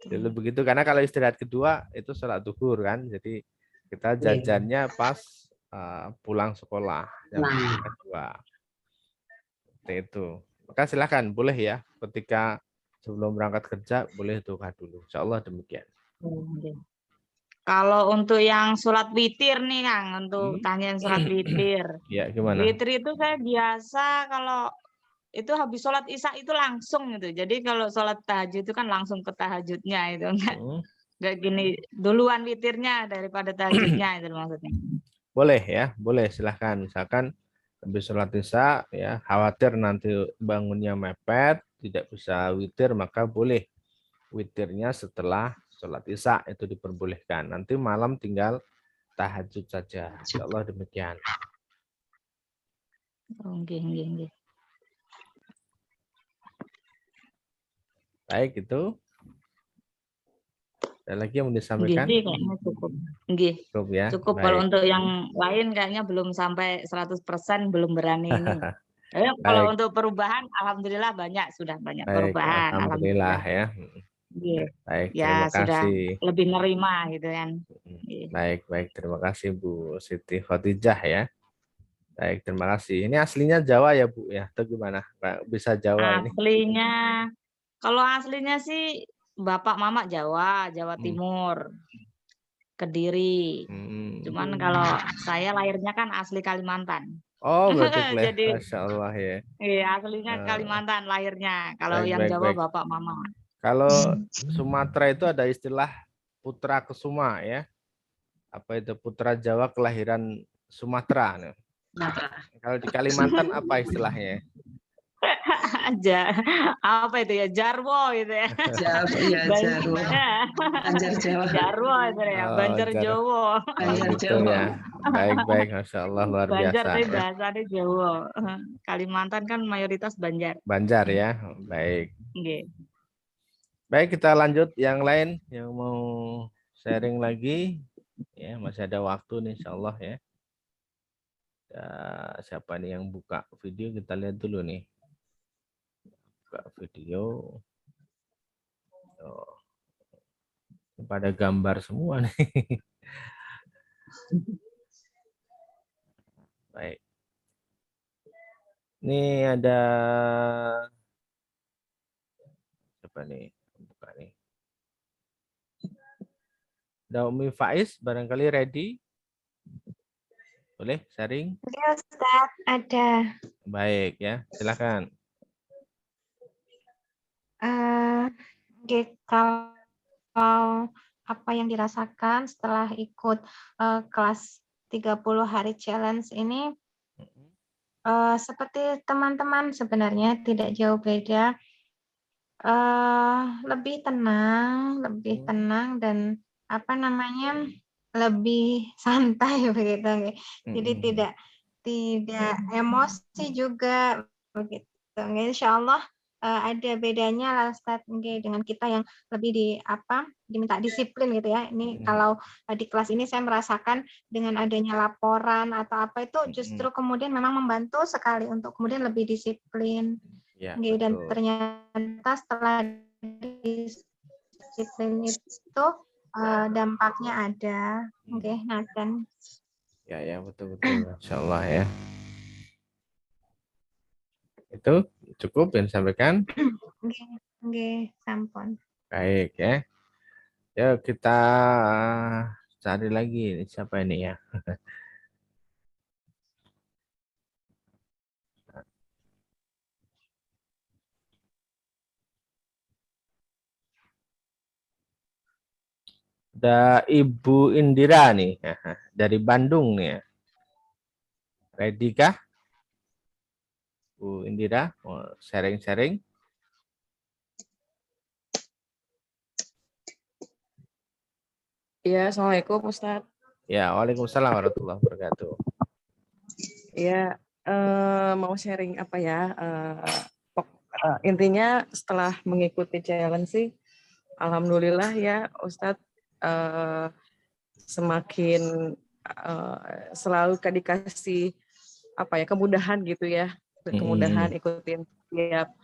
Jadi begitu, karena kalau istirahat kedua itu sholat duhur kan, jadi kita jajannya pas pulang sekolah jam 2. Seperti itu. Maka silakan boleh ya, ketika sebelum berangkat kerja boleh duha dulu. Insya Allah demikian. Kalau untuk yang sholat witir nih Kang, untuk tanyain sholat witir. Ya, gimana? Witir itu saya biasa kalau itu habis sholat isya itu langsung gitu. Jadi kalau sholat tahajud itu kan langsung ke tahajudnya itu enggak gini duluan witirnya daripada tahajudnya itu maksudnya. Boleh ya, boleh silahkan. Misalkan Habis sholat isya ya, khawatir nanti bangunnya mepet, tidak bisa witir, maka boleh witirnya setelah sholat isya, itu diperbolehkan. Nanti malam tinggal tahajud saja. Insyaallah demikian. Nggih. Baik, itu. Ada lagi yang mau disampaikan? Nggih, kayaknya cukup. Nggih. Cukup ya. Cukup. Kalau untuk yang lain kayaknya belum sampai 100%, belum berani ini. Kalau untuk perubahan, alhamdulillah sudah banyak perubahan. Alhamdulillah ya. Nggih. Baik, Ya terima sudah kasih. lebih nerima gitu kan. Baik, terima kasih Bu Siti Khadijah ya. Baik, terima kasih. Ini aslinya Jawa ya Bu ya, atau gimana? Bisa Jawa ini? Aslinya, kalau aslinya sih Bapak Mama Jawa Timur, Kediri. Cuman kalau saya lahirnya kan asli Kalimantan. Oh, berarti Jadi, Masya Allah ya. Iya, aslinya Kalimantan lahirnya. Kalau Baik, yang baik, Jawa baik. Bapak Mama. Kalau Sumatera itu ada istilah putra kesuma ya. Apa itu putra Jawa kelahiran Sumatera? Kalau di Kalimantan apa istilahnya? Apa itu ya, Jarwo gitu ya. Jarwo. Banjar Jawa. Jarwo itu ya, Banjar Jawa. Banjar Gitu Jawa. ya. Baik, Masya Allah, luar Banjar biasa. itu Ya. bahasanya Jawa. Kalimantan kan mayoritas Banjar. Banjar ya, baik. Nggih. Baik, kita lanjut yang lain yang mau sharing lagi. Ya, masih ada waktu nih, Insya Allah ya. Siapa nih yang buka video, kita lihat dulu nih. Buka video. Oh. Pada gambar semua nih. Baik. Ini ada siapa nih? Buka nih. Ada Umi Faiz, barangkali ready? Boleh sharing? Ya Ustaz, ada. Baik ya, silakan. Kalau apa yang dirasakan setelah ikut kelas 30 hari challenge ini, seperti teman-teman sebenarnya tidak jauh beda, lebih tenang dan apa namanya, lebih santai begitu. Jadi tidak emosi juga begitu. Insya Allah ada bedanya lah Ustaz dengan kita yang lebih diminta disiplin gitu ya. Ini kalau di kelas ini saya merasakan dengan adanya laporan atau apa itu justru kemudian memang membantu sekali untuk kemudian lebih disiplin. Ya, dan ternyata setelah disiplin itu dampaknya ada. Nah kan. Ya, betul. Insya Allah ya. Itu cukup yang disampaikan? Sampun. Baik ya. Ya, kita cari lagi siapa ini ya. Ada Ibu Indira nih dari Bandung nih ya. Ready kah? Bu Indira mau sharing-sharing? Ya, Assalamualaikum Ustadz. Ya, waalaikumsalam warahmatullahi wabarakatuh. Ya, mau sharing apa ya? Intinya setelah mengikuti challenge sih, alhamdulillah ya Ustadz, semakin selalu dikasih kemudahan gitu ya, kemudahan ikutin tiap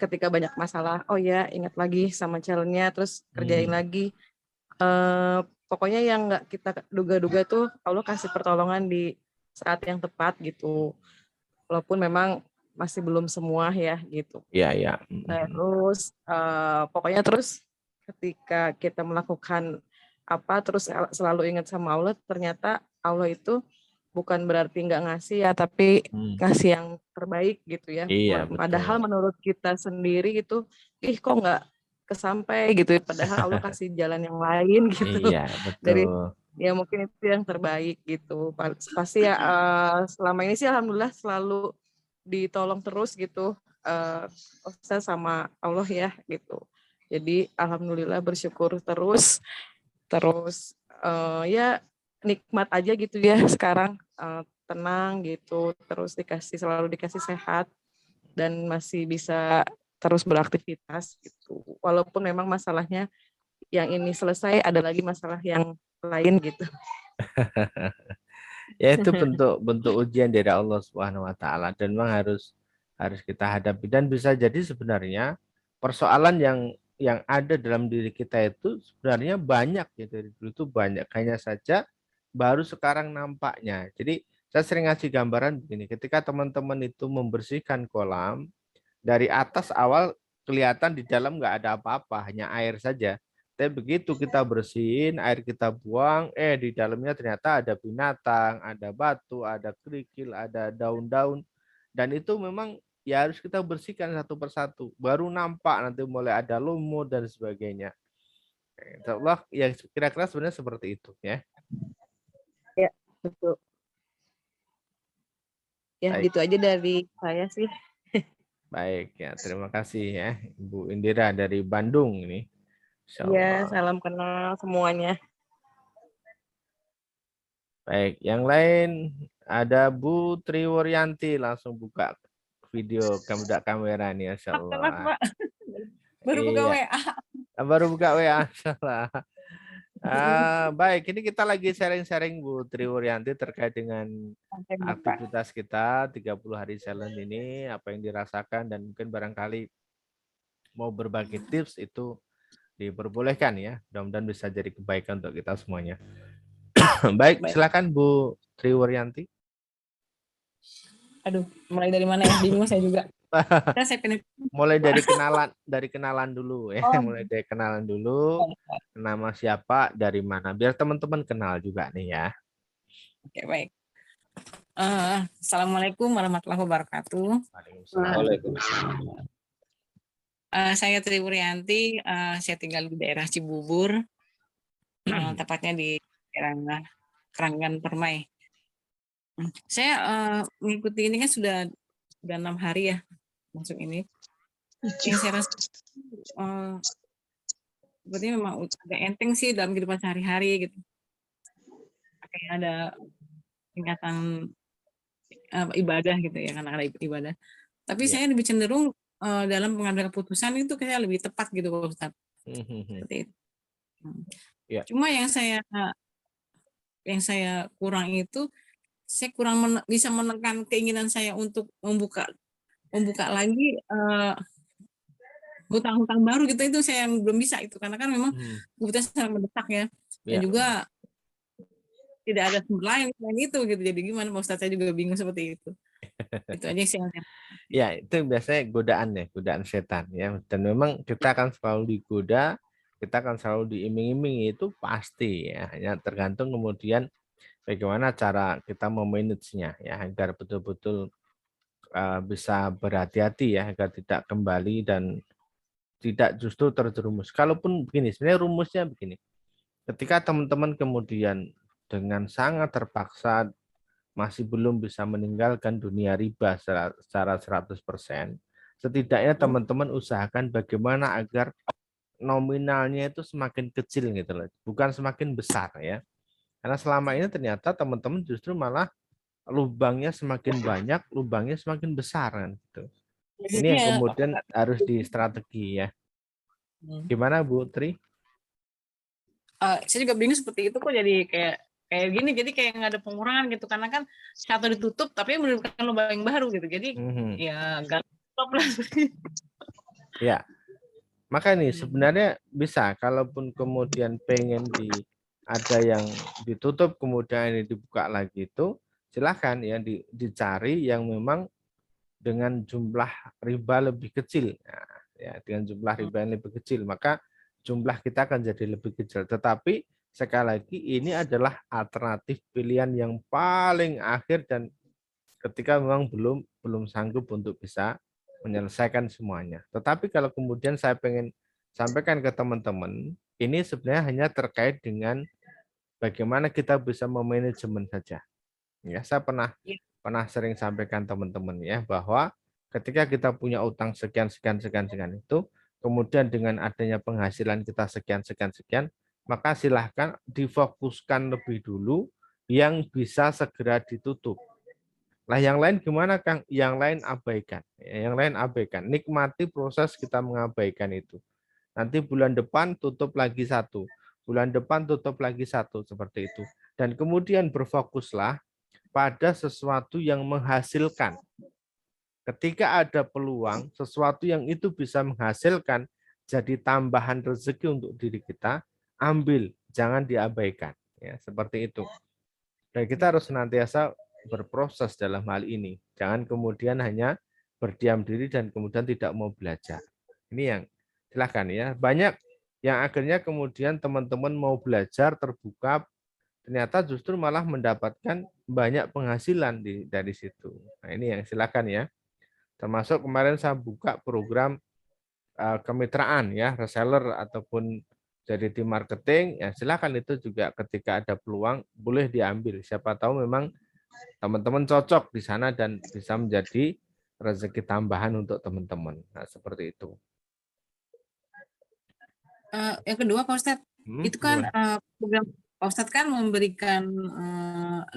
ketika banyak masalah, oh ya ingat lagi sama challenge-nya, terus kerjain lagi. Pokoknya yang nggak kita duga-duga tuh Allah kasih pertolongan di saat yang tepat gitu, walaupun memang masih belum semua ya gitu. Iya. Terus pokoknya terus ketika kita melakukan terus selalu ingat sama Allah, ternyata Allah itu bukan berarti nggak ngasih ya, tapi ngasih yang terbaik gitu ya. Iya, padahal betul. menurut kita sendiri itu kok nggak kesampai gitu, padahal Allah kasih jalan yang lain gitu. Iya, betul. ya mungkin itu yang terbaik gitu. Pasti ya selama ini sih alhamdulillah selalu ditolong terus gitu Ustaz sama Allah ya gitu. Jadi alhamdulillah bersyukur terus ya nikmat aja gitu ya sekarang, tenang gitu, terus selalu dikasih sehat dan masih bisa terus beraktivitas gitu. Walaupun memang masalahnya yang ini selesai, ada lagi masalah yang lain gitu. Ya itu bentuk ujian dari Allah Subhanahu wa taala dan memang harus kita hadapi, dan bisa jadi sebenarnya persoalan yang ada dalam diri kita itu sebenarnya banyak ya, dari dulu itu banyak, hanya saja baru sekarang nampaknya. Jadi saya sering ngasih gambaran begini, ketika teman-teman itu membersihkan kolam dari atas awal kelihatan di dalam nggak ada apa-apa, hanya air saja. Tapi begitu kita bersihin, air kita buang, di dalamnya ternyata ada binatang, ada batu, ada kerikil, ada daun-daun. Dan itu memang ya harus kita bersihkan satu persatu. Baru nampak nanti mulai ada lumut dan sebagainya. Insya Allah ya kira-kira sebenarnya seperti itu ya. Ya, betul. Ya, Baik. gitu aja dari saya sih. Baik ya, terima kasih ya Ibu Indira dari Bandung ini. Iya, salam kenal semuanya. Baik, yang lain ada Bu Triwuryanti, langsung buka video kamera nih, Masya Allah. Baru buka WA. Baru buka WA, Masya Allah. Baik, ini kita lagi sharing-sharing Bu Triwuryanti terkait dengan aktivitas kita 30 hari challenge ini, apa yang dirasakan, dan mungkin barangkali mau berbagi tips itu diperbolehkan ya. Mudah-mudahan bisa jadi kebaikan untuk kita semuanya. Baik, silakan Bu Triwuryanti. Aduh, mulai dari mana ya? Bingung saya juga. Mulai dari kenalan dulu ya. Mulai dari kenalan dulu. Nama siapa, dari mana, biar teman-teman kenal juga nih ya. Oke, baik. Assalamualaikum warahmatullahi wabarakatuh. Waalaikumsalam. Saya Triwuryanti, saya tinggal di daerah Cibubur, tepatnya di daerah Keranggan Permai. Saya mengikuti ini kan sudah 6 hari ya masuk ini. Yang saya rasa sepertinya memang agak enteng sih dalam kehidupan sehari-hari gitu. Kayak ada tingkatan ibadah gitu ya, karena ada ibadah. Tapi saya lebih cenderung dalam pengambilan keputusan itu kayak lebih tepat gitu Pak Ustadz. Seperti itu. Cuma yang saya kurang itu, saya kurang bisa menekan keinginan saya untuk membuka lagi hutang-hutang baru gitu, itu saya yang belum bisa itu, karena kan memang kebutuhan sangat mendesak ya, dan juga tidak ada sumber lain selain itu gitu. Jadi gimana Pak Ustadz, saya juga bingung seperti itu. Itu aja sih. Ya, itu biasanya godaan setan ya, dan memang kita akan selalu digoda, kita akan selalu diiming-imingi, itu pasti ya, hanya tergantung kemudian bagaimana cara kita memanagenya ya, agar betul-betul bisa berhati-hati ya, agar tidak kembali dan tidak justru terjerumus. Kalaupun begini, sebenarnya rumusnya begini, ketika teman-teman kemudian dengan sangat terpaksa masih belum bisa meninggalkan dunia riba secara 100%, setidaknya teman-teman usahakan bagaimana agar nominalnya itu semakin kecil gitu loh, bukan semakin besar ya. Karena selama ini ternyata teman-teman justru malah lubangnya semakin banyak, lubangnya semakin besar kan gitu. Ini yang kemudian harus di-strategi ya. Gimana Bu Tri? Saya juga bingung seperti itu kok, jadi kayak gini, jadi kayak nggak ada pengurangan gitu, karena kan satu ditutup tapi menimbulkan lubang yang baru gitu, jadi ya nggak stop lah. Ya, maka nih sebenarnya bisa, kalaupun kemudian pengen ada yang ditutup kemudian ini dibuka lagi, itu silahkan ya dicari yang memang dengan jumlah riba lebih kecil. Nah, ya dengan jumlah riba yang lebih kecil, maka jumlah kita akan jadi lebih kecil. Tetapi sekali lagi ini adalah alternatif pilihan yang paling akhir, dan ketika memang belum sanggup untuk bisa menyelesaikan semuanya. Tetapi kalau kemudian saya pengen sampaikan ke teman-teman, ini sebenarnya hanya terkait dengan bagaimana kita bisa memanajemen saja. Ya, saya pernah sering sampaikan teman-teman ya, bahwa ketika kita punya utang sekian itu, kemudian dengan adanya penghasilan kita sekian, maka silahkan difokuskan lebih dulu yang bisa segera ditutup. Lah yang lain gimana Kang? Yang lain abaikan. Yang lain abaikan. Nikmati proses kita mengabaikan itu. Nanti bulan depan tutup lagi satu. Bulan depan tutup lagi satu. Seperti itu. Dan kemudian berfokuslah pada sesuatu yang menghasilkan. Ketika ada peluang, sesuatu yang itu bisa menghasilkan, jadi tambahan rezeki untuk diri kita, ambil. Jangan diabaikan. Ya, seperti itu. Dan kita harus senantiasa berproses dalam hal ini. Jangan kemudian hanya berdiam diri dan kemudian tidak mau belajar. Ini yang silakan ya. Banyak yang akhirnya kemudian teman-teman mau belajar terbuka, ternyata justru malah mendapatkan banyak penghasilan dari situ. Nah, ini yang silakan ya. Termasuk kemarin saya buka program kemitraan ya, reseller ataupun jadi tim marketing, ya silakan itu juga ketika ada peluang boleh diambil. Siapa tahu memang teman-teman cocok di sana dan bisa menjadi rezeki tambahan untuk teman-teman. Nah, seperti itu. Yang kedua Pak Ustadz, itu kan program Pak Ustadz kan memberikan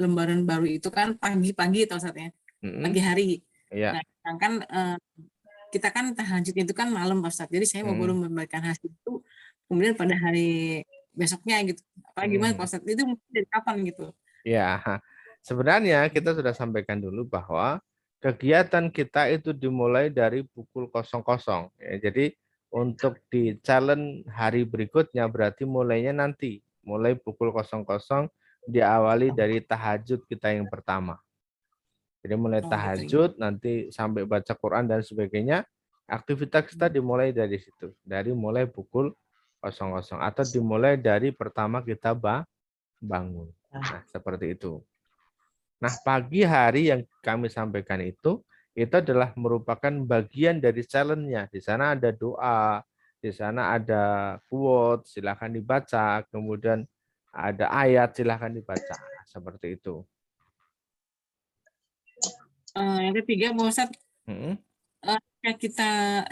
lembaran baru itu kan pagi-pagi Pak Ustadz ya, pagi hari. Ya. Nah, sedangkan kita kan tahajud itu kan malam Pak Ustadz, jadi saya mau baru memberikan hasil itu kemudian pada hari besoknya gitu. Apa gimana Pak Ustadz? Itu dari kapan gitu? Ya, sebenarnya kita sudah sampaikan dulu bahwa kegiatan kita itu dimulai dari pukul 00. Ya, jadi untuk di challenge hari berikutnya berarti mulainya nanti, mulai pukul 00 diawali dari tahajud kita yang pertama. Jadi mulai tahajud, nanti sampai baca Quran dan sebagainya, aktivitas kita dimulai dari situ, dari mulai pukul 00 atau dimulai dari pertama kita bangun. Nah, seperti itu. Nah, pagi hari yang kami sampaikan itu adalah merupakan bagian dari challenge-nya. Di sana ada doa, di sana ada quote, silakan dibaca, kemudian ada ayat, silakan dibaca. Seperti itu. Yang ketiga, Pak Ustadz,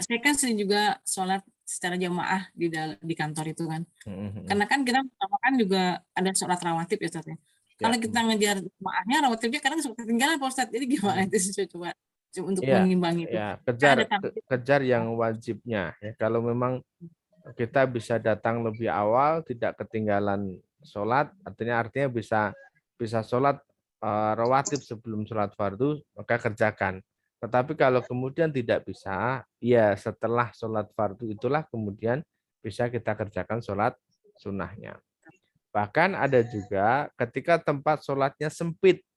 saya kan sering juga sholat secara jamaah di kantor itu kan. Karena kan kita pertama kan juga ada sholat rawatib ya Ustadz ya. Kalau kita ngejar jamaahnya rawatibnya kadang suka ketinggalan Pak Ustadz. Jadi gimana itu coba untuk mengimbangi itu? Ya, kejar yang wajibnya. Ya, kalau memang kita bisa datang lebih awal, tidak ketinggalan sholat, artinya bisa sholat rawatib sebelum sholat fardu, maka kerjakan. Tetapi kalau kemudian tidak bisa, ya setelah sholat fardu itulah kemudian bisa kita kerjakan sholat sunnahnya. Bahkan ada juga ketika tempat sholatnya sempit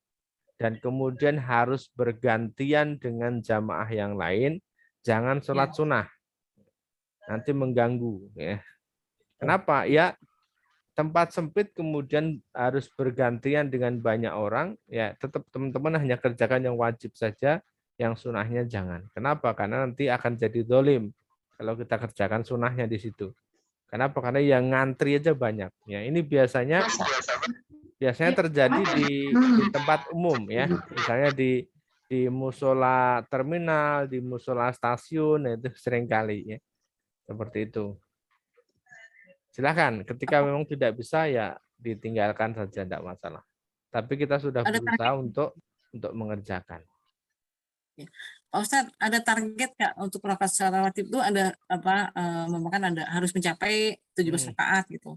dan kemudian harus bergantian dengan jamaah yang lain, jangan sholat sunnah. Nanti mengganggu. Ya. Kenapa? Ya tempat sempit kemudian harus bergantian dengan banyak orang, ya tetap teman-teman hanya kerjakan yang wajib saja, yang sunnahnya jangan. Kenapa? Karena nanti akan jadi dolim kalau kita kerjakan sunnahnya di situ. Kenapa? Karena yang ngantri aja banyak. Ya ini biasanya terjadi di tempat umum ya, misalnya di musola terminal, di musola stasiun, itu seringkali ya seperti itu. Silakan, ketika memang tidak bisa ya ditinggalkan saja, tidak masalah. Tapi kita sudah berusaha untuk mengerjakan. Pak Ustadz, ada target nggak untuk rakaat rawatib itu ada apa? Ada harus mencapai 17 rakaat gitu.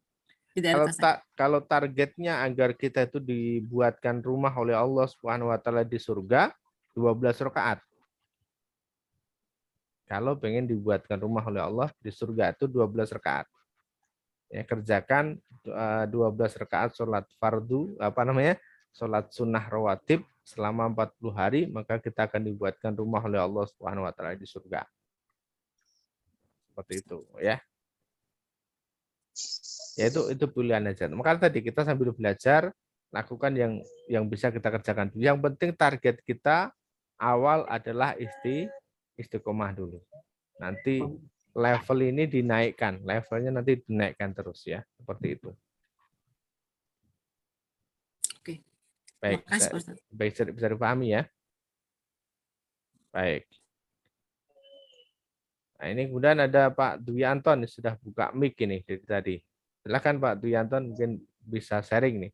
Kalau targetnya agar kita itu dibuatkan rumah oleh Allah Subhanahu wa taala di surga 12 rakaat. Kalau pengen dibuatkan rumah oleh Allah di surga itu 12 rakaat. Ya, kerjakan 12 rakaat sholat fardu, sholat sunnah rawatib selama 40 hari, maka kita akan dibuatkan rumah oleh Allah Subhanahu wa taala di surga. Seperti itu ya. Ya itu pilihan aja. Maka tadi kita sambil belajar lakukan yang bisa kita kerjakan. Yang penting target kita awal adalah istiqomah dulu. Nanti level ini dinaikkan, levelnya nanti dinaikkan terus ya, seperti itu. Baik, Makasih, Pak Ustadz. baik, bisa dipahami ya. Baik. Nah, ini kemudian ada Pak Dwi Anton sudah buka mic ini dari tadi. Silakan Pak Dwi Anton, mungkin bisa sharing nih.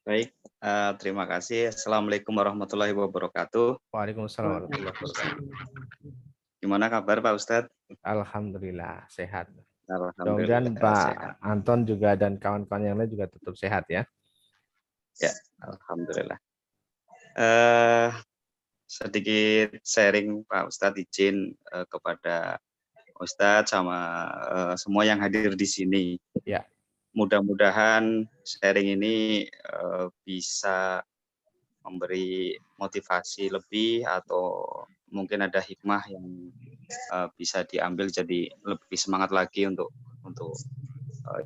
Baik, terima kasih. Assalamualaikum warahmatullahi wabarakatuh. Waalaikumsalam warahmatullahi wabarakatuh. Gimana kabar Pak Ustadz? Alhamdulillah sehat. Alhamdulillah Mudah-mudahan Pak sehat. Anton juga dan kawan-kawan yang lain juga tetap sehat ya. Ya, alhamdulillah. Sedikit sharing Pak Ustadz, izin kepada Ustadz sama semua yang hadir di sini. Ya. Mudah-mudahan sharing ini bisa memberi motivasi lebih atau mungkin ada hikmah yang bisa diambil jadi lebih semangat lagi untuk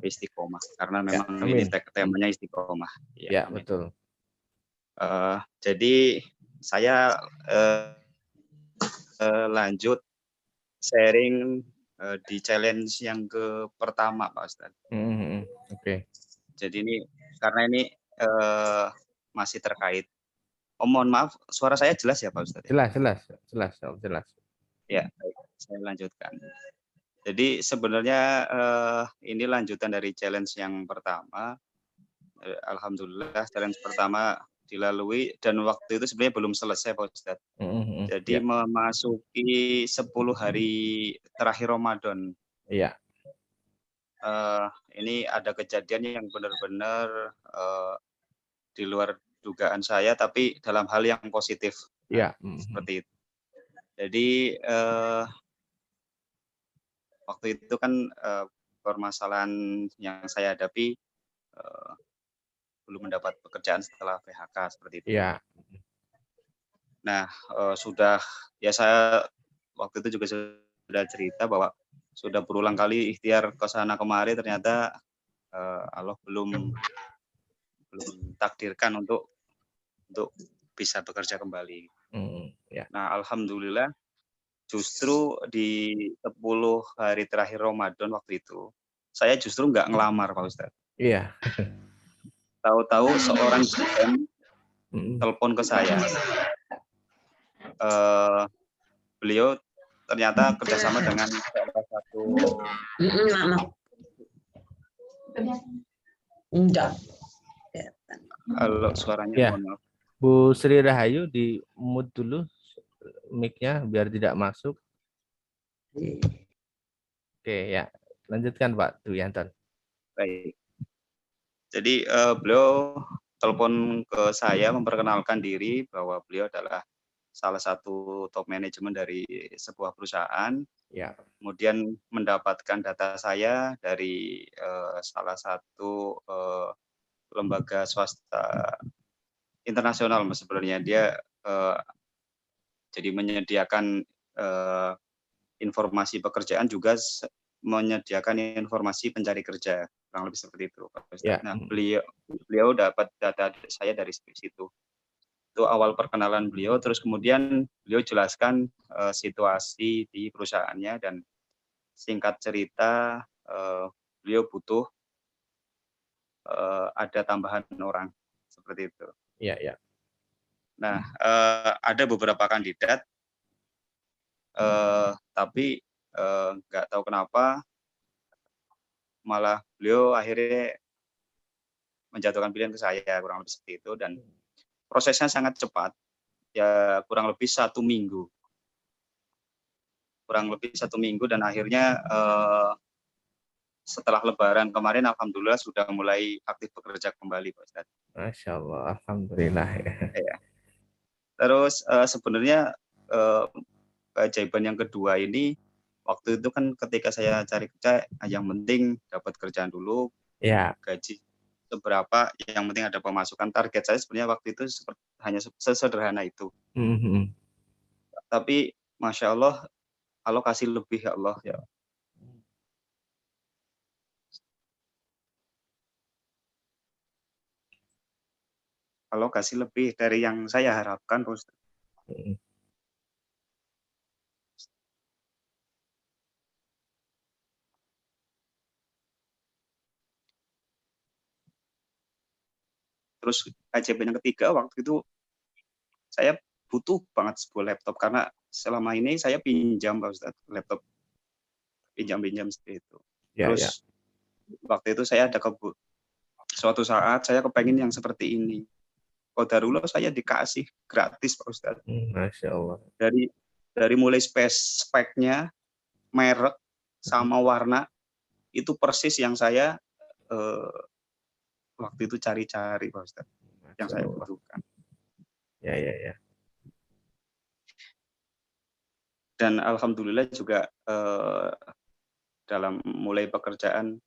istiqomah, karena memang ini temanya istiqomah. Ya, betul. Jadi saya lanjut sharing di challenge yang pertama Pak Ustadz. Oke. Jadi ini karena ini masih terkait. Mohon maaf, suara saya jelas ya Pak Ustadz? Jelas. Ya, baik. Saya lanjutkan. Jadi sebenarnya ini lanjutan dari challenge yang pertama. Alhamdulillah challenge pertama dilalui dan waktu itu sebenarnya belum selesai Pak Ustadz. Jadi memasuki 10 hari terakhir Ramadan. Iya. Ini ada kejadian yang benar-benar di luar dugaan saya, tapi dalam hal yang positif. Iya. Seperti itu. Jadi waktu itu kan permasalahan yang saya hadapi belum mendapat pekerjaan setelah PHK seperti itu. Iya. Nah, saya waktu itu juga sudah cerita bahwa sudah berulang kali ikhtiar ke sana kemari, ternyata Allah belum takdirkan untuk bisa bekerja kembali. Nah, alhamdulillah justru di 10 hari terakhir Ramadan waktu itu, saya justru nggak ngelamar Pak Ustadz. Iya. Tahu-tahu seorang GM telepon ke saya. Beliau ternyata kerjasama dengan salah satu. Halo, suaranya ya. mohon maaf. Bu Sri Rahayu di mute dulu mic-nya biar tidak masuk. Oke ya, lanjutkan Pak Dwi Anton. Baik. Jadi beliau telepon ke saya memperkenalkan diri bahwa beliau adalah salah satu top manajemen dari sebuah perusahaan. Ya. Kemudian mendapatkan data saya dari salah satu lembaga swasta internasional, sebenarnya dia jadi menyediakan informasi pekerjaan, juga menyediakan informasi pencari kerja, kurang lebih seperti itu Pak Ustadz. Ya. Nah, beliau dapat data saya dari situ. Itu awal perkenalan beliau, terus kemudian beliau jelaskan situasi di perusahaannya, dan singkat cerita beliau butuh ada tambahan orang seperti itu. Iya. Nah, ada beberapa kandidat, tapi nggak tahu kenapa malah beliau akhirnya menjatuhkan pilihan ke saya, kurang lebih seperti itu, dan prosesnya sangat cepat, ya kurang lebih 1 minggu. Dan akhirnya setelah Lebaran kemarin, alhamdulillah sudah mulai aktif bekerja kembali Pak Ustadz. Masya Allah, alhamdulillah ya. Terus sebenarnya keajaiban yang kedua ini, waktu itu kan ketika saya cari kerja, yang penting dapat kerjaan dulu, ya. Gaji seberapa, yang penting ada pemasukan. Target saya sebenarnya waktu itu hanya sesederhana itu. Tapi Masya Allah, alokasi lebih ya Allah ya. Alokasi lebih dari yang saya harapkan, Ustaz. Terus KJP yang ketiga, waktu itu saya butuh banget sebuah laptop karena selama ini saya pinjam Pak Ustadz, laptop pinjam-pinjam seperti itu. Terus waktu itu saya ada suatu saat saya kepengen yang seperti ini. Qadarullah saya dikasih gratis Pak Ustadz. Masya Allah. Dari mulai speknya, merek, sama warna, itu persis yang saya waktu itu cari-cari Pak Ustadz, yang saya butuhkan. Ya. Dan alhamdulillah juga dalam mulai pekerjaan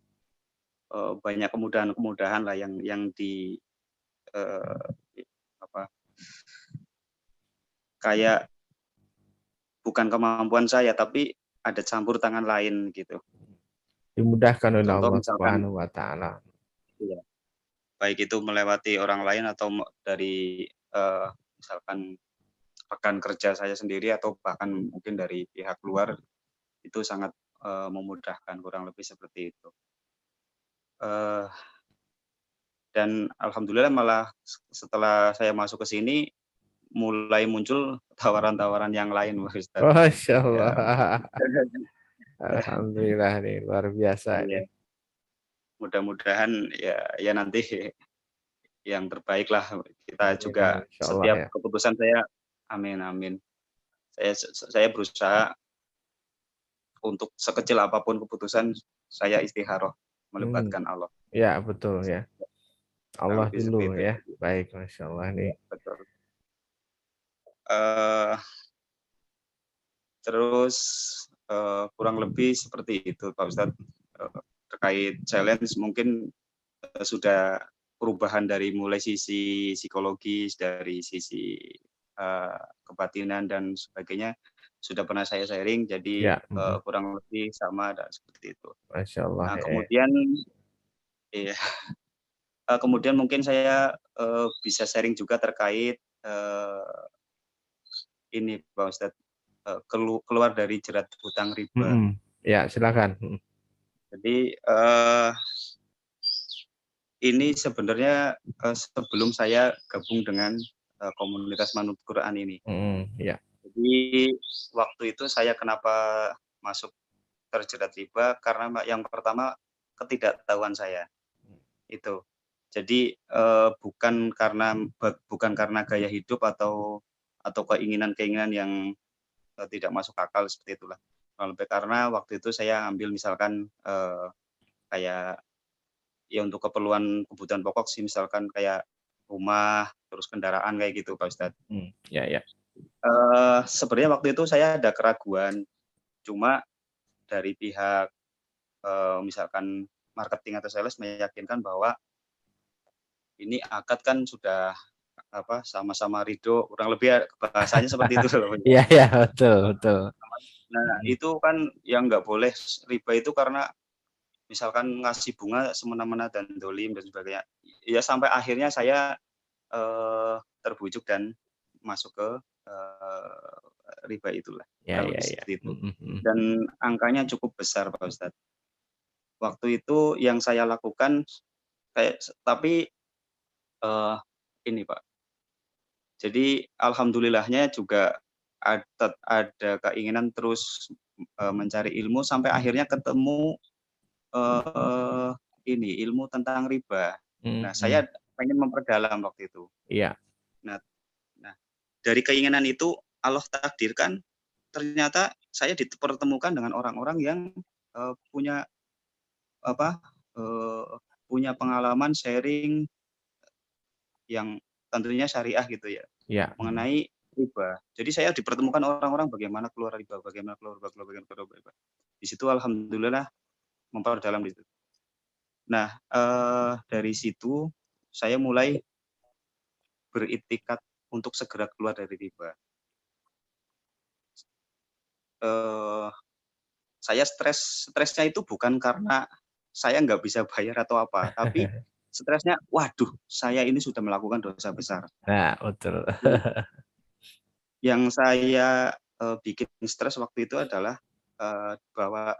banyak kemudahan-kemudahan lah yang di kayak bukan kemampuan saya tapi ada campur tangan lain gitu. Dimudahkan oleh Contoh, Allah misalkan, Subhanahu wa taala. Iya. Baik itu melewati orang lain atau dari misalkan rekan kerja saya sendiri atau bahkan mungkin dari pihak luar, itu sangat memudahkan, kurang lebih seperti itu. Dan alhamdulillah malah setelah saya masuk ke sini mulai muncul tawaran-tawaran yang lain, Ustaz. Masya Allah. Alhamdulillah nih, luar biasa nih. Mudah-mudahan ya nanti yang terbaik lah. Kita juga setiap keputusan saya, amin. Saya berusaha untuk sekecil apapun keputusan saya istikharah melibatkan Allah. Ya betul ya. Allah dulu ya. Baik, Masya Allah nih. Betul. Terus kurang lebih seperti itu Pak Ustadz. Terkait challenge mungkin sudah perubahan dari mulai sisi psikologis, dari sisi kebatinan dan sebagainya sudah pernah saya sharing, jadi kurang lebih sama dan seperti itu. Masya Allah. Nah, kemudian kemudian mungkin saya bisa sharing juga terkait ini Pak Ustadz, keluar dari jerat hutang riba. Ya, silakan. Jadi ini sebenarnya sebelum saya gabung dengan komunitas Manut Quran ini. Ya. Jadi waktu itu saya kenapa masuk terjerat riba, karena yang pertama ketidaktahuan saya itu. Jadi bukan karena gaya hidup atau keinginan-keinginan yang tidak masuk akal seperti itulah. Lebih karena waktu itu saya ambil misalkan kayak ya untuk keperluan kebutuhan pokok sih, misalkan kayak rumah, terus kendaraan kayak gitu Pak Ustadz. Ya. Sebenarnya waktu itu saya ada keraguan, cuma dari pihak misalkan marketing atau sales meyakinkan bahwa ini akad kan sudah sama-sama ridho, kurang lebih bahasanya seperti itu loh. Iya, betul. Nah, itu kan yang nggak boleh riba itu karena misalkan ngasih bunga semena-mena dan dolim dan sebagainya. Ya sampai akhirnya saya terbujuk dan masuk ke riba itulah. Seperti itu. Dan angkanya cukup besar Pak Ustadz. Waktu itu yang saya lakukan, tapi ini Pak. Jadi alhamdulillahnya juga ada keinginan terus mencari ilmu sampai akhirnya ketemu ilmu tentang riba. Nah, saya pengen memperdalam waktu itu. Iya. Nah, dari keinginan itu Allah takdirkan ternyata saya dipertemukan dengan orang-orang yang punya pengalaman sharing yang tentunya syariah gitu ya. Mengenai riba. Jadi saya dipertemukan orang-orang bagaimana keluar riba. Di situ alhamdulillah memperdalam di situ. Nah, dari situ saya mulai beriktikad untuk segera keluar dari riba. Saya stresnya itu bukan karena saya nggak bisa bayar atau apa, tapi stresnya, waduh, saya ini sudah melakukan dosa besar. Nah, betul. Yang saya bikin stres waktu itu adalah bahwa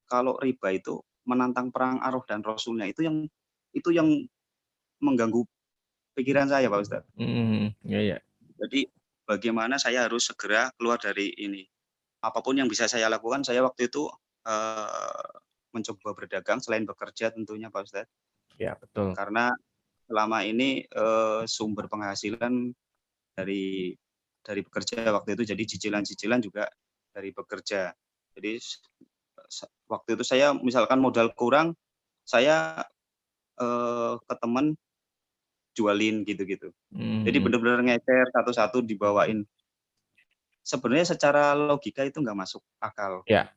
kalau riba itu menantang perang Allah dan Rasulnya, itu yang mengganggu pikiran saya, Pak Ustadz. Iya. Jadi bagaimana saya harus segera keluar dari ini. Apapun yang bisa saya lakukan, saya waktu itu mencoba berdagang selain bekerja tentunya, Pak Ustadz. Ya, betul. Karena selama ini sumber penghasilan dari bekerja waktu itu, jadi cicilan-cicilan juga dari bekerja. Jadi waktu itu saya misalkan modal kurang, saya ke teman jualin gitu-gitu. Jadi benar-benar ngecer satu-satu dibawain. Sebenarnya secara logika itu nggak masuk akal. Ya.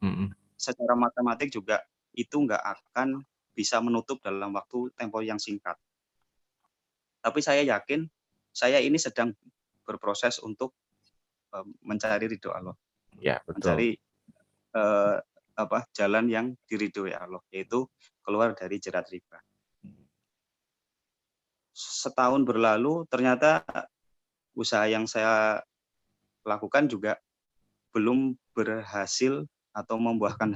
Secara matematik juga itu nggak akan bisa menutup dalam waktu tempo yang singkat. Tapi saya yakin saya ini sedang berproses untuk mencari ridho Allah. Ya, betul. Mencari jalan yang diridhoi Allah, yaitu keluar dari jerat riba. Setahun berlalu, ternyata usaha yang saya lakukan juga belum berhasil atau membuahkan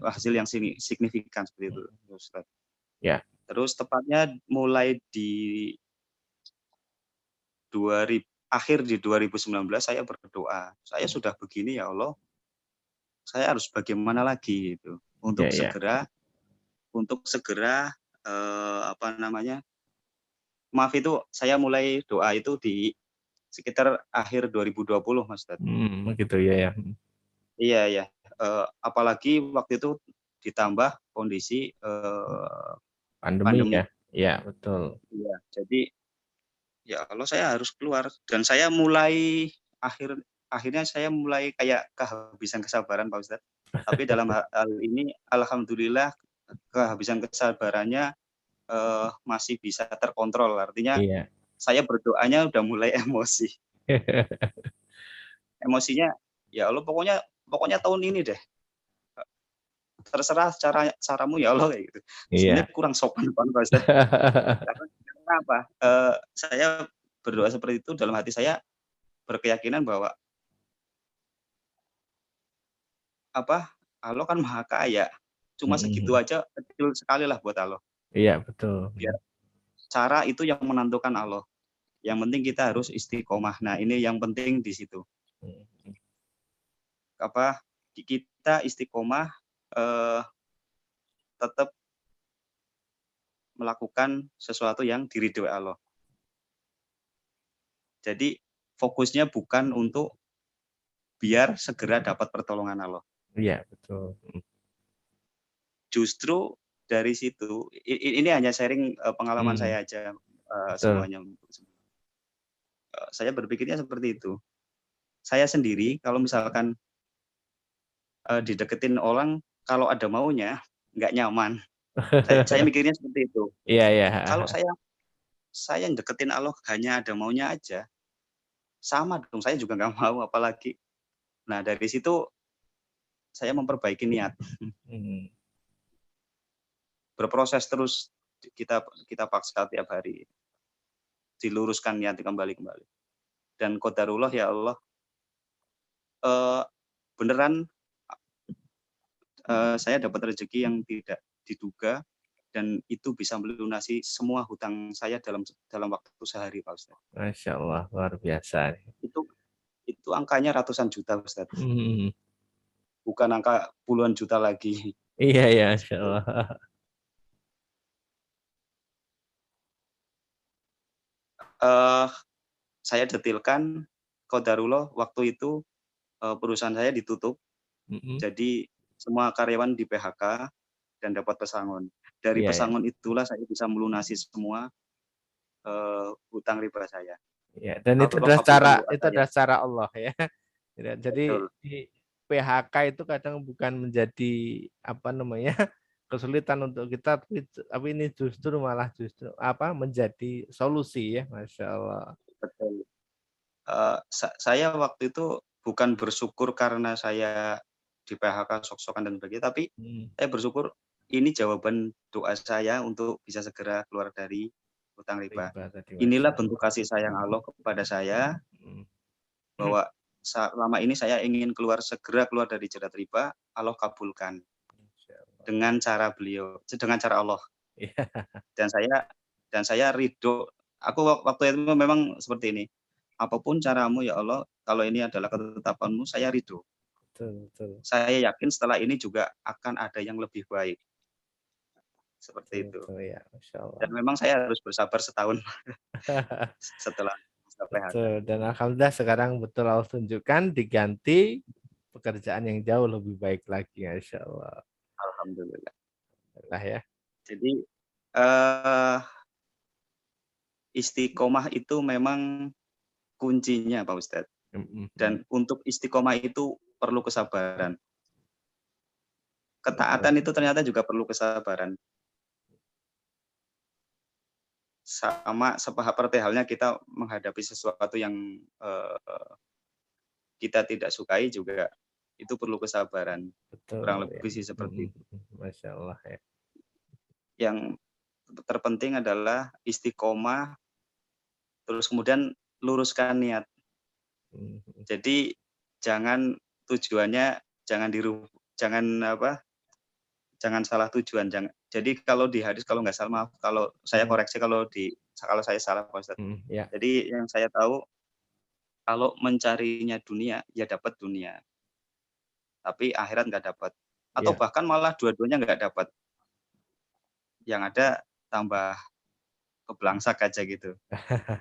hasil yang signifikan seperti itu, Ustaz. Ya. Terus tepatnya mulai di akhir di 2019 saya berdoa, saya sudah begini ya Allah, saya harus bagaimana lagi gitu untuk segera maaf itu saya mulai doa itu di sekitar akhir 2020, Mas Ustaz. Gitu ya. Iya. Apalagi waktu itu ditambah kondisi pandemi. Ya. Iya, betul. Iya, jadi ya Allah saya harus keluar dan saya mulai akhirnya saya mulai kayak kehabisan kesabaran, Pak Ustadz. Tapi dalam hal ini alhamdulillah kehabisan kesabarannya masih bisa terkontrol. Artinya saya berdoanya udah mulai emosi. Emosinya ya Allah pokoknya tahun ini deh. Terserah caramu ya Allah kayak gitu. Sebenarnya kurang sopan Pak Ustadz. Karena apa? Saya berdoa seperti itu dalam hati saya berkeyakinan bahwa Allah kan maha kaya. Cuma segitu aja kecil sekali lah buat Allah. Iya, betul. Biar cara itu yang menentukan Allah. Yang penting kita harus istiqomah. Nah, ini yang penting di situ. Kita istiqomah tetap melakukan sesuatu yang diridhoi Allah. Jadi fokusnya bukan untuk biar segera dapat pertolongan Allah. Iya, betul. Justru dari situ, ini hanya sharing pengalaman saya aja semuanya. Saya berpikirnya seperti itu. Saya sendiri kalau misalkan dideketin orang, kalau ada maunya nggak nyaman. Saya mikirnya seperti itu. Iya. Kalau saya deketin Allah hanya ada maunya aja, sama dong, saya juga nggak mau apalagi. Nah dari situ saya memperbaiki niat. Berproses terus kita paksa tiap hari. Diluruskan niat kembali. Dan qadarullah ya Allah, beneran saya dapat rezeki yang tidak diduga dan itu bisa melunasi semua hutang saya dalam waktu sehari, Pak Ustaz. Masya Allah, luar biasa. Itu angkanya ratusan juta, Ustaz. Bukan angka puluhan juta lagi. Iya, Masya Allah. Saya detilkan, qadarullah waktu itu perusahaan saya ditutup, jadi semua karyawan di PHK dan dapat pesangon. Dari pesangon itulah saya bisa melunasi semua hutang riba saya. Ya, dan itu adalah cara Allah ya. Jadi di PHK itu kadang bukan menjadi kesulitan untuk kita, tapi ini justru menjadi solusi ya, Masya Allah. Betul. Saya waktu itu bukan bersyukur karena saya di PHK sok-sokan dan sebagainya, tapi saya bersyukur ini jawaban doa saya untuk bisa segera keluar dari hutang riba. Inilah bentuk kasih sayang Allah kepada saya, bahwa selama ini saya ingin segera keluar dari jerat riba, Allah kabulkan dengan cara beliau, dengan cara Allah. Dan dan saya ridho. Aku waktu itu memang seperti ini. Apapun caramu ya Allah, kalau ini adalah ketetapanmu, saya ridho. Betul. Saya yakin setelah ini juga akan ada yang lebih baik. Seperti itu. Ya, Masya Allah. Dan memang saya harus bersabar setahun setelah betul. Dan alhamdulillah sekarang betul Allah tunjukkan diganti pekerjaan yang jauh lebih baik lagi, Masya Allah. Alhamdulillah. Ya. Jadi istiqomah itu memang kuncinya, Pak Ustadz. Dan untuk istiqomah itu perlu kesabaran. Ketaatan itu ternyata juga perlu kesabaran. Sama seperti halnya kita menghadapi sesuatu yang kita tidak sukai juga, itu perlu kesabaran. Betul, kurang lebih sih seperti itu. Masya Allah ya. Yang terpenting adalah istiqomah, terus kemudian luruskan niat. Jadi jangan tujuannya jangan salah tujuan. Jadi kalau di hadis, kalau nggak salah, maaf kalau saya koreksi kalau saya salah, Pak Ustadz. Ya. Jadi yang saya tahu, kalau mencarinya dunia ya dapat dunia, tapi akhirat nggak dapat, atau bahkan malah dua-duanya nggak dapat. Yang ada tambah keblangsak aja gitu.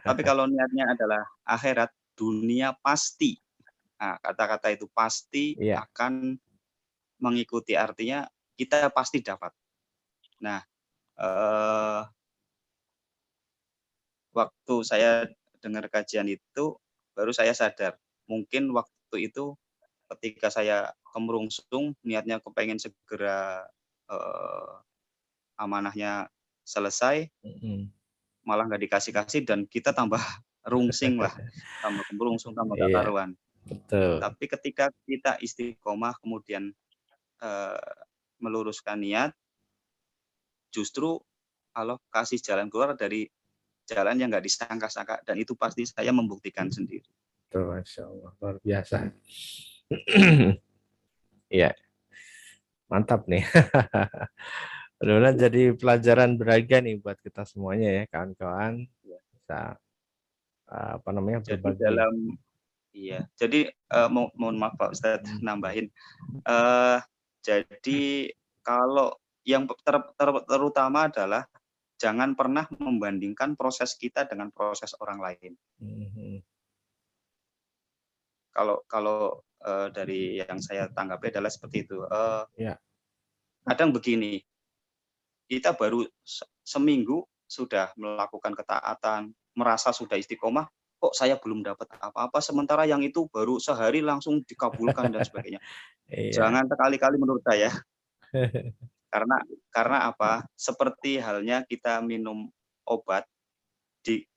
Tapi kalau niatnya adalah akhirat, dunia pasti. Nah, kata-kata itu pasti akan mengikuti, artinya kita pasti dapat. Nah, waktu saya dengar kajian itu, baru saya sadar. Mungkin waktu itu ketika saya kemerungsung, niatnya kepengen segera amanahnya selesai, malah nggak dikasih-kasih, dan kita tambah rungsing lah, tambah kemerungsung, tambah gak karuan. Betul. Tapi ketika kita istiqomah, kemudian meluruskan niat, justru Allah kasih jalan keluar dari jalan yang nggak disangka-sangka, dan itu pasti saya membuktikan sendiri. Betul, Masya Allah, luar biasa. Iya, mantap nih. Benar-benar jadi pelajaran berharga nih buat kita semuanya ya, kawan-kawan. Bisa berbagi. Jadi mohon maaf Pak Ustadz, nambahin. Jadi kalau yang terutama adalah jangan pernah membandingkan proses kita dengan proses orang lain. Kalau dari yang saya tanggapi adalah seperti itu. Kadang begini, kita baru seminggu sudah melakukan ketaatan, merasa sudah istiqomah, kok saya belum dapat apa-apa, sementara yang itu baru sehari langsung dikabulkan dan sebagainya. Jangan sekali-kali menurut saya. Karena apa? Seperti halnya kita minum obat,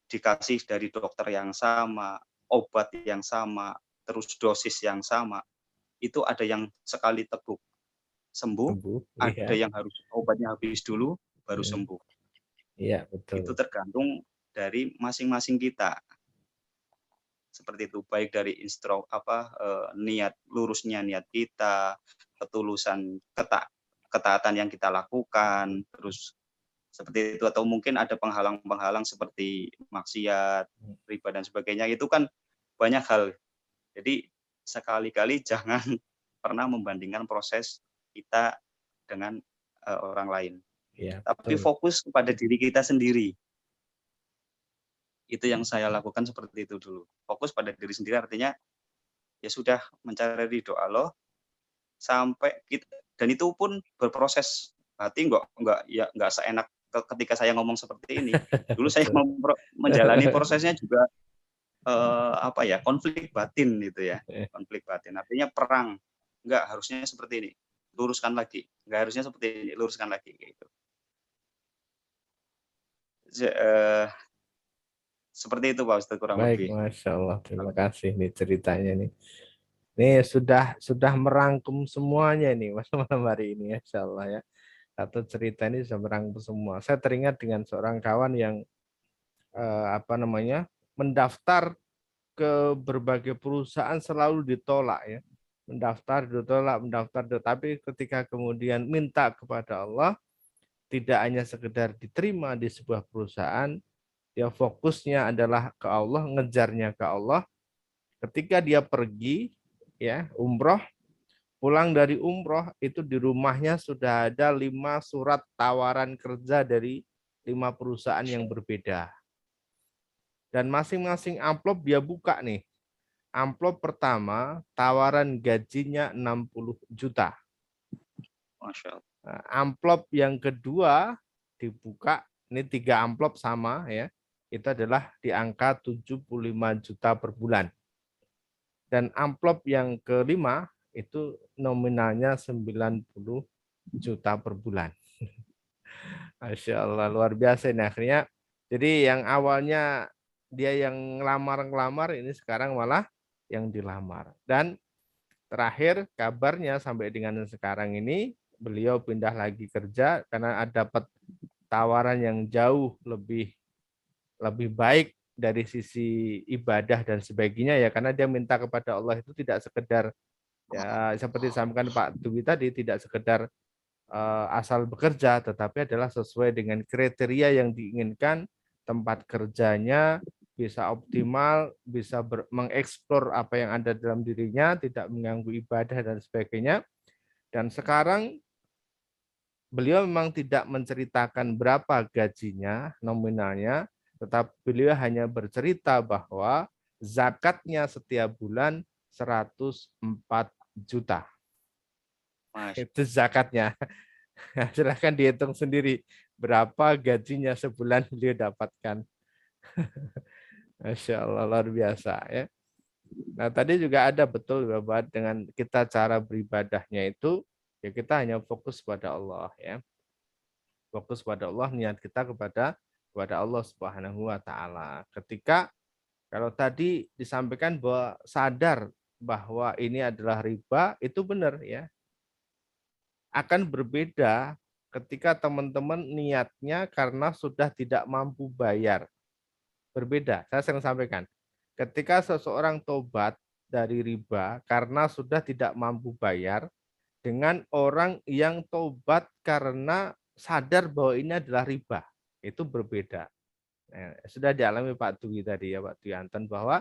dikasih dari dokter yang sama, obat yang sama, terus dosis yang sama, itu ada yang sekali teguk sembuh, ada yang harus obatnya habis dulu baru sembuh. Iya, betul. Itu tergantung dari masing-masing kita. Seperti itu, baik dari niat, lurusnya niat kita, ketulusan ketaatan yang kita lakukan, terus seperti itu, atau mungkin ada penghalang-penghalang seperti maksiat, riba dan sebagainya, itu kan banyak hal. Jadi sekali-kali jangan pernah membandingkan proses kita dengan orang lain. Tapi fokus kepada diri kita sendiri. Itu yang saya lakukan seperti itu dulu. Fokus pada diri sendiri, artinya ya sudah mencari ridho Allah sampai kita, dan itu pun berproses. Hati nggak seenak ketika saya ngomong seperti ini. Dulu saya menjalani prosesnya juga konflik batin gitu ya. Konflik batin artinya perang. Enggak, harusnya seperti ini. Luruskan lagi. Enggak, harusnya seperti ini. Luruskan lagi gitu. Seperti itu Pak Ustadz, kurang lebih. Masya Allah, terima kasih nih ceritanya nih. Nih sudah merangkum semuanya nih malam hari ini, Masya Allah ya. Satu cerita ini sudah merangkum semua. Saya teringat dengan seorang kawan yang mendaftar ke berbagai perusahaan selalu ditolak ya. Mendaftar, ditolak, tapi ketika kemudian minta kepada Allah, tidak hanya sekedar diterima di sebuah perusahaan, dia fokusnya adalah ke Allah, ngejarnya ke Allah. Ketika dia pergi ya umroh, pulang dari umroh itu di rumahnya sudah ada 5 surat tawaran kerja dari 5 perusahaan yang berbeda. Dan masing-masing amplop dia buka nih. Amplop pertama tawaran gajinya 60 juta. Masya Allah. Nah, amplop yang kedua dibuka, ini 3 amplop sama ya. Itu adalah di angka 75 juta per bulan. Dan amplop yang kelima itu nominalnya 90 juta per bulan. Masya Allah, luar biasa ini akhirnya. Jadi yang awalnya dia yang ngelamar ini sekarang malah yang dilamar. Dan terakhir kabarnya sampai dengan sekarang ini beliau pindah lagi kerja karena dapat tawaran yang jauh lebih baik dari sisi ibadah dan sebagainya ya, karena dia minta kepada Allah itu tidak sekedar ya seperti disampaikan Pak Dwi tadi, tidak sekedar asal bekerja, tetapi adalah sesuai dengan kriteria yang diinginkan, tempat kerjanya bisa optimal, bisa mengeksplor apa yang ada dalam dirinya, tidak mengganggu ibadah dan sebagainya. Dan sekarang beliau memang tidak menceritakan berapa gajinya, nominalnya, tetapi beliau hanya bercerita bahwa zakatnya setiap bulan 104 juta. Itu zakatnya. Silahkan dihitung sendiri berapa gajinya sebulan beliau dapatkan. Masya Allah, luar biasa ya. Nah tadi juga ada betul bahwa dengan kita cara beribadahnya itu ya kita hanya fokus pada Allah ya. Fokus pada Allah, niat kita kepada Allah Subhanahu wa taala. Ketika kalau tadi disampaikan bahwa sadar bahwa ini adalah riba, itu benar ya. Akan berbeda ketika teman-teman niatnya karena sudah tidak mampu bayar. Berbeda, saya sering sampaikan. Ketika seseorang tobat dari riba karena sudah tidak mampu bayar, dengan orang yang tobat karena sadar bahwa ini adalah riba, itu berbeda. Sudah dialami Pak Dwi tadi ya, Pak Dwi Anton, bahwa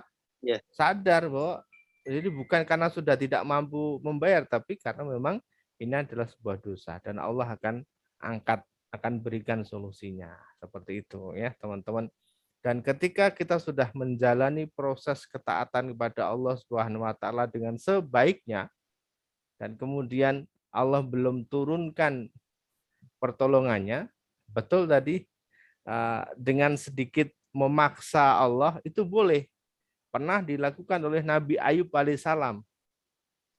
sadar bahwa jadi bukan karena sudah tidak mampu membayar, tapi karena memang ini adalah sebuah dosa dan Allah akan angkat, akan berikan solusinya. Seperti itu ya teman-teman. Dan ketika kita sudah menjalani proses ketaatan kepada Allah Subhanahu wa taala dengan sebaiknya, dan kemudian Allah belum turunkan pertolongannya, betul tadi dengan sedikit memaksa Allah itu boleh. Pernah dilakukan oleh Nabi Ayub alaihissalam.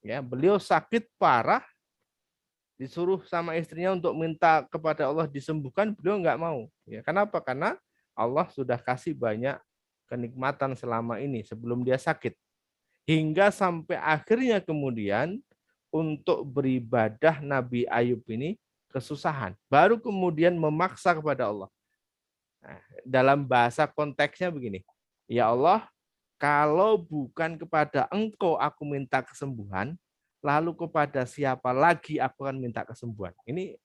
Ya, beliau sakit parah, disuruh sama istrinya untuk minta kepada Allah disembuhkan, beliau nggak mau. Ya, kenapa? Karena Allah sudah kasih banyak kenikmatan selama ini sebelum dia sakit. Hingga sampai akhirnya kemudian untuk beribadah Nabi Ayub ini kesusahan. Baru kemudian memaksa kepada Allah. Nah, dalam bahasa konteksnya begini. Ya Allah, kalau bukan kepada Engkau aku minta kesembuhan, lalu kepada siapa lagi aku akan minta kesembuhan. Ini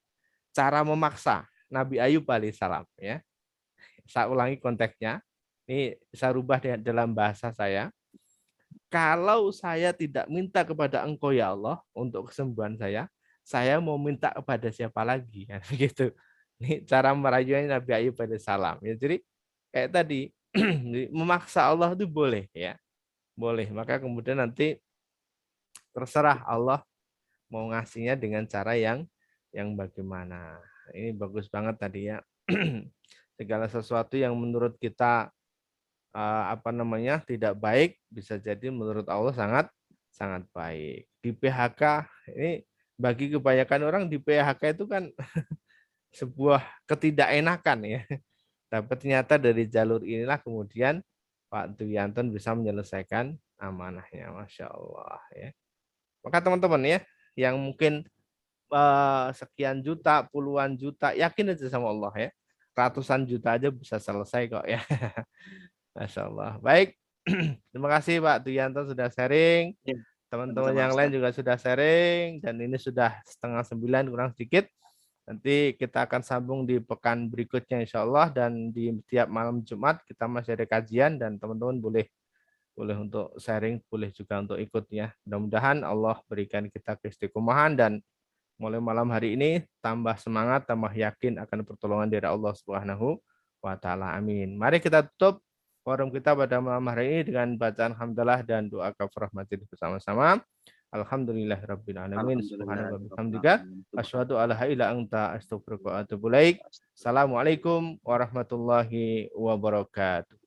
cara memaksa Nabi Ayub alaihissalam ya. Saya ulangi konteksnya. Ini saya rubah dalam bahasa saya. Kalau saya tidak minta kepada Engkau ya Allah untuk kesembuhan saya mau minta kepada siapa lagi? Ya, begitu. Ini cara merayunya Nabi Ayub alaihissalam. Ya, jadi kayak tadi memaksa Allah itu boleh ya, boleh. Maka kemudian nanti terserah Allah mau ngasihnya dengan cara yang bagaimana. Ini bagus banget tadi ya. Segala sesuatu yang menurut kita tidak baik bisa jadi menurut Allah sangat baik. Di PHK ini bagi kebanyakan orang di PHK itu kan sebuah ketidakenakan ya. Tapi ternyata dari jalur inilah kemudian Pak Dwi Anton bisa menyelesaikan amanahnya, Masya Allah ya. Maka teman-teman ya, yang mungkin sekian juta, puluhan juta, yakin aja sama Allah ya. Ratusan juta aja bisa selesai kok ya. Masya Allah. Baik, terima kasih Pak Dwi Anton sudah sharing. Teman-teman yang lain juga sudah sharing dan ini sudah 8:30 kurang sedikit. Nanti kita akan sambung di pekan berikutnya insya Allah, dan di tiap malam Jumat kita masih ada kajian dan teman-teman boleh untuk sharing, boleh juga untuk ikut ya. Mudah-mudahan Allah berikan kita keistiqomahan dan mulai malam hari ini tambah semangat, tambah yakin akan pertolongan dari Allah Subhanahu wa taala. Amin. Mari kita tutup forum kita pada malam hari ini dengan bacaan hamdalah dan doa kafaraah majlis bersama-sama. Alhamdulillahirabbil alamin. Subhanaka wa bihamdika asyhadu alla ilaha illa anta astaghfiruka wa atubu ilaik. Assalamualaikum warahmatullahi wabarakatuh.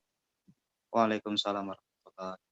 Waalaikumsalam warahmatullahi wabarakatuh.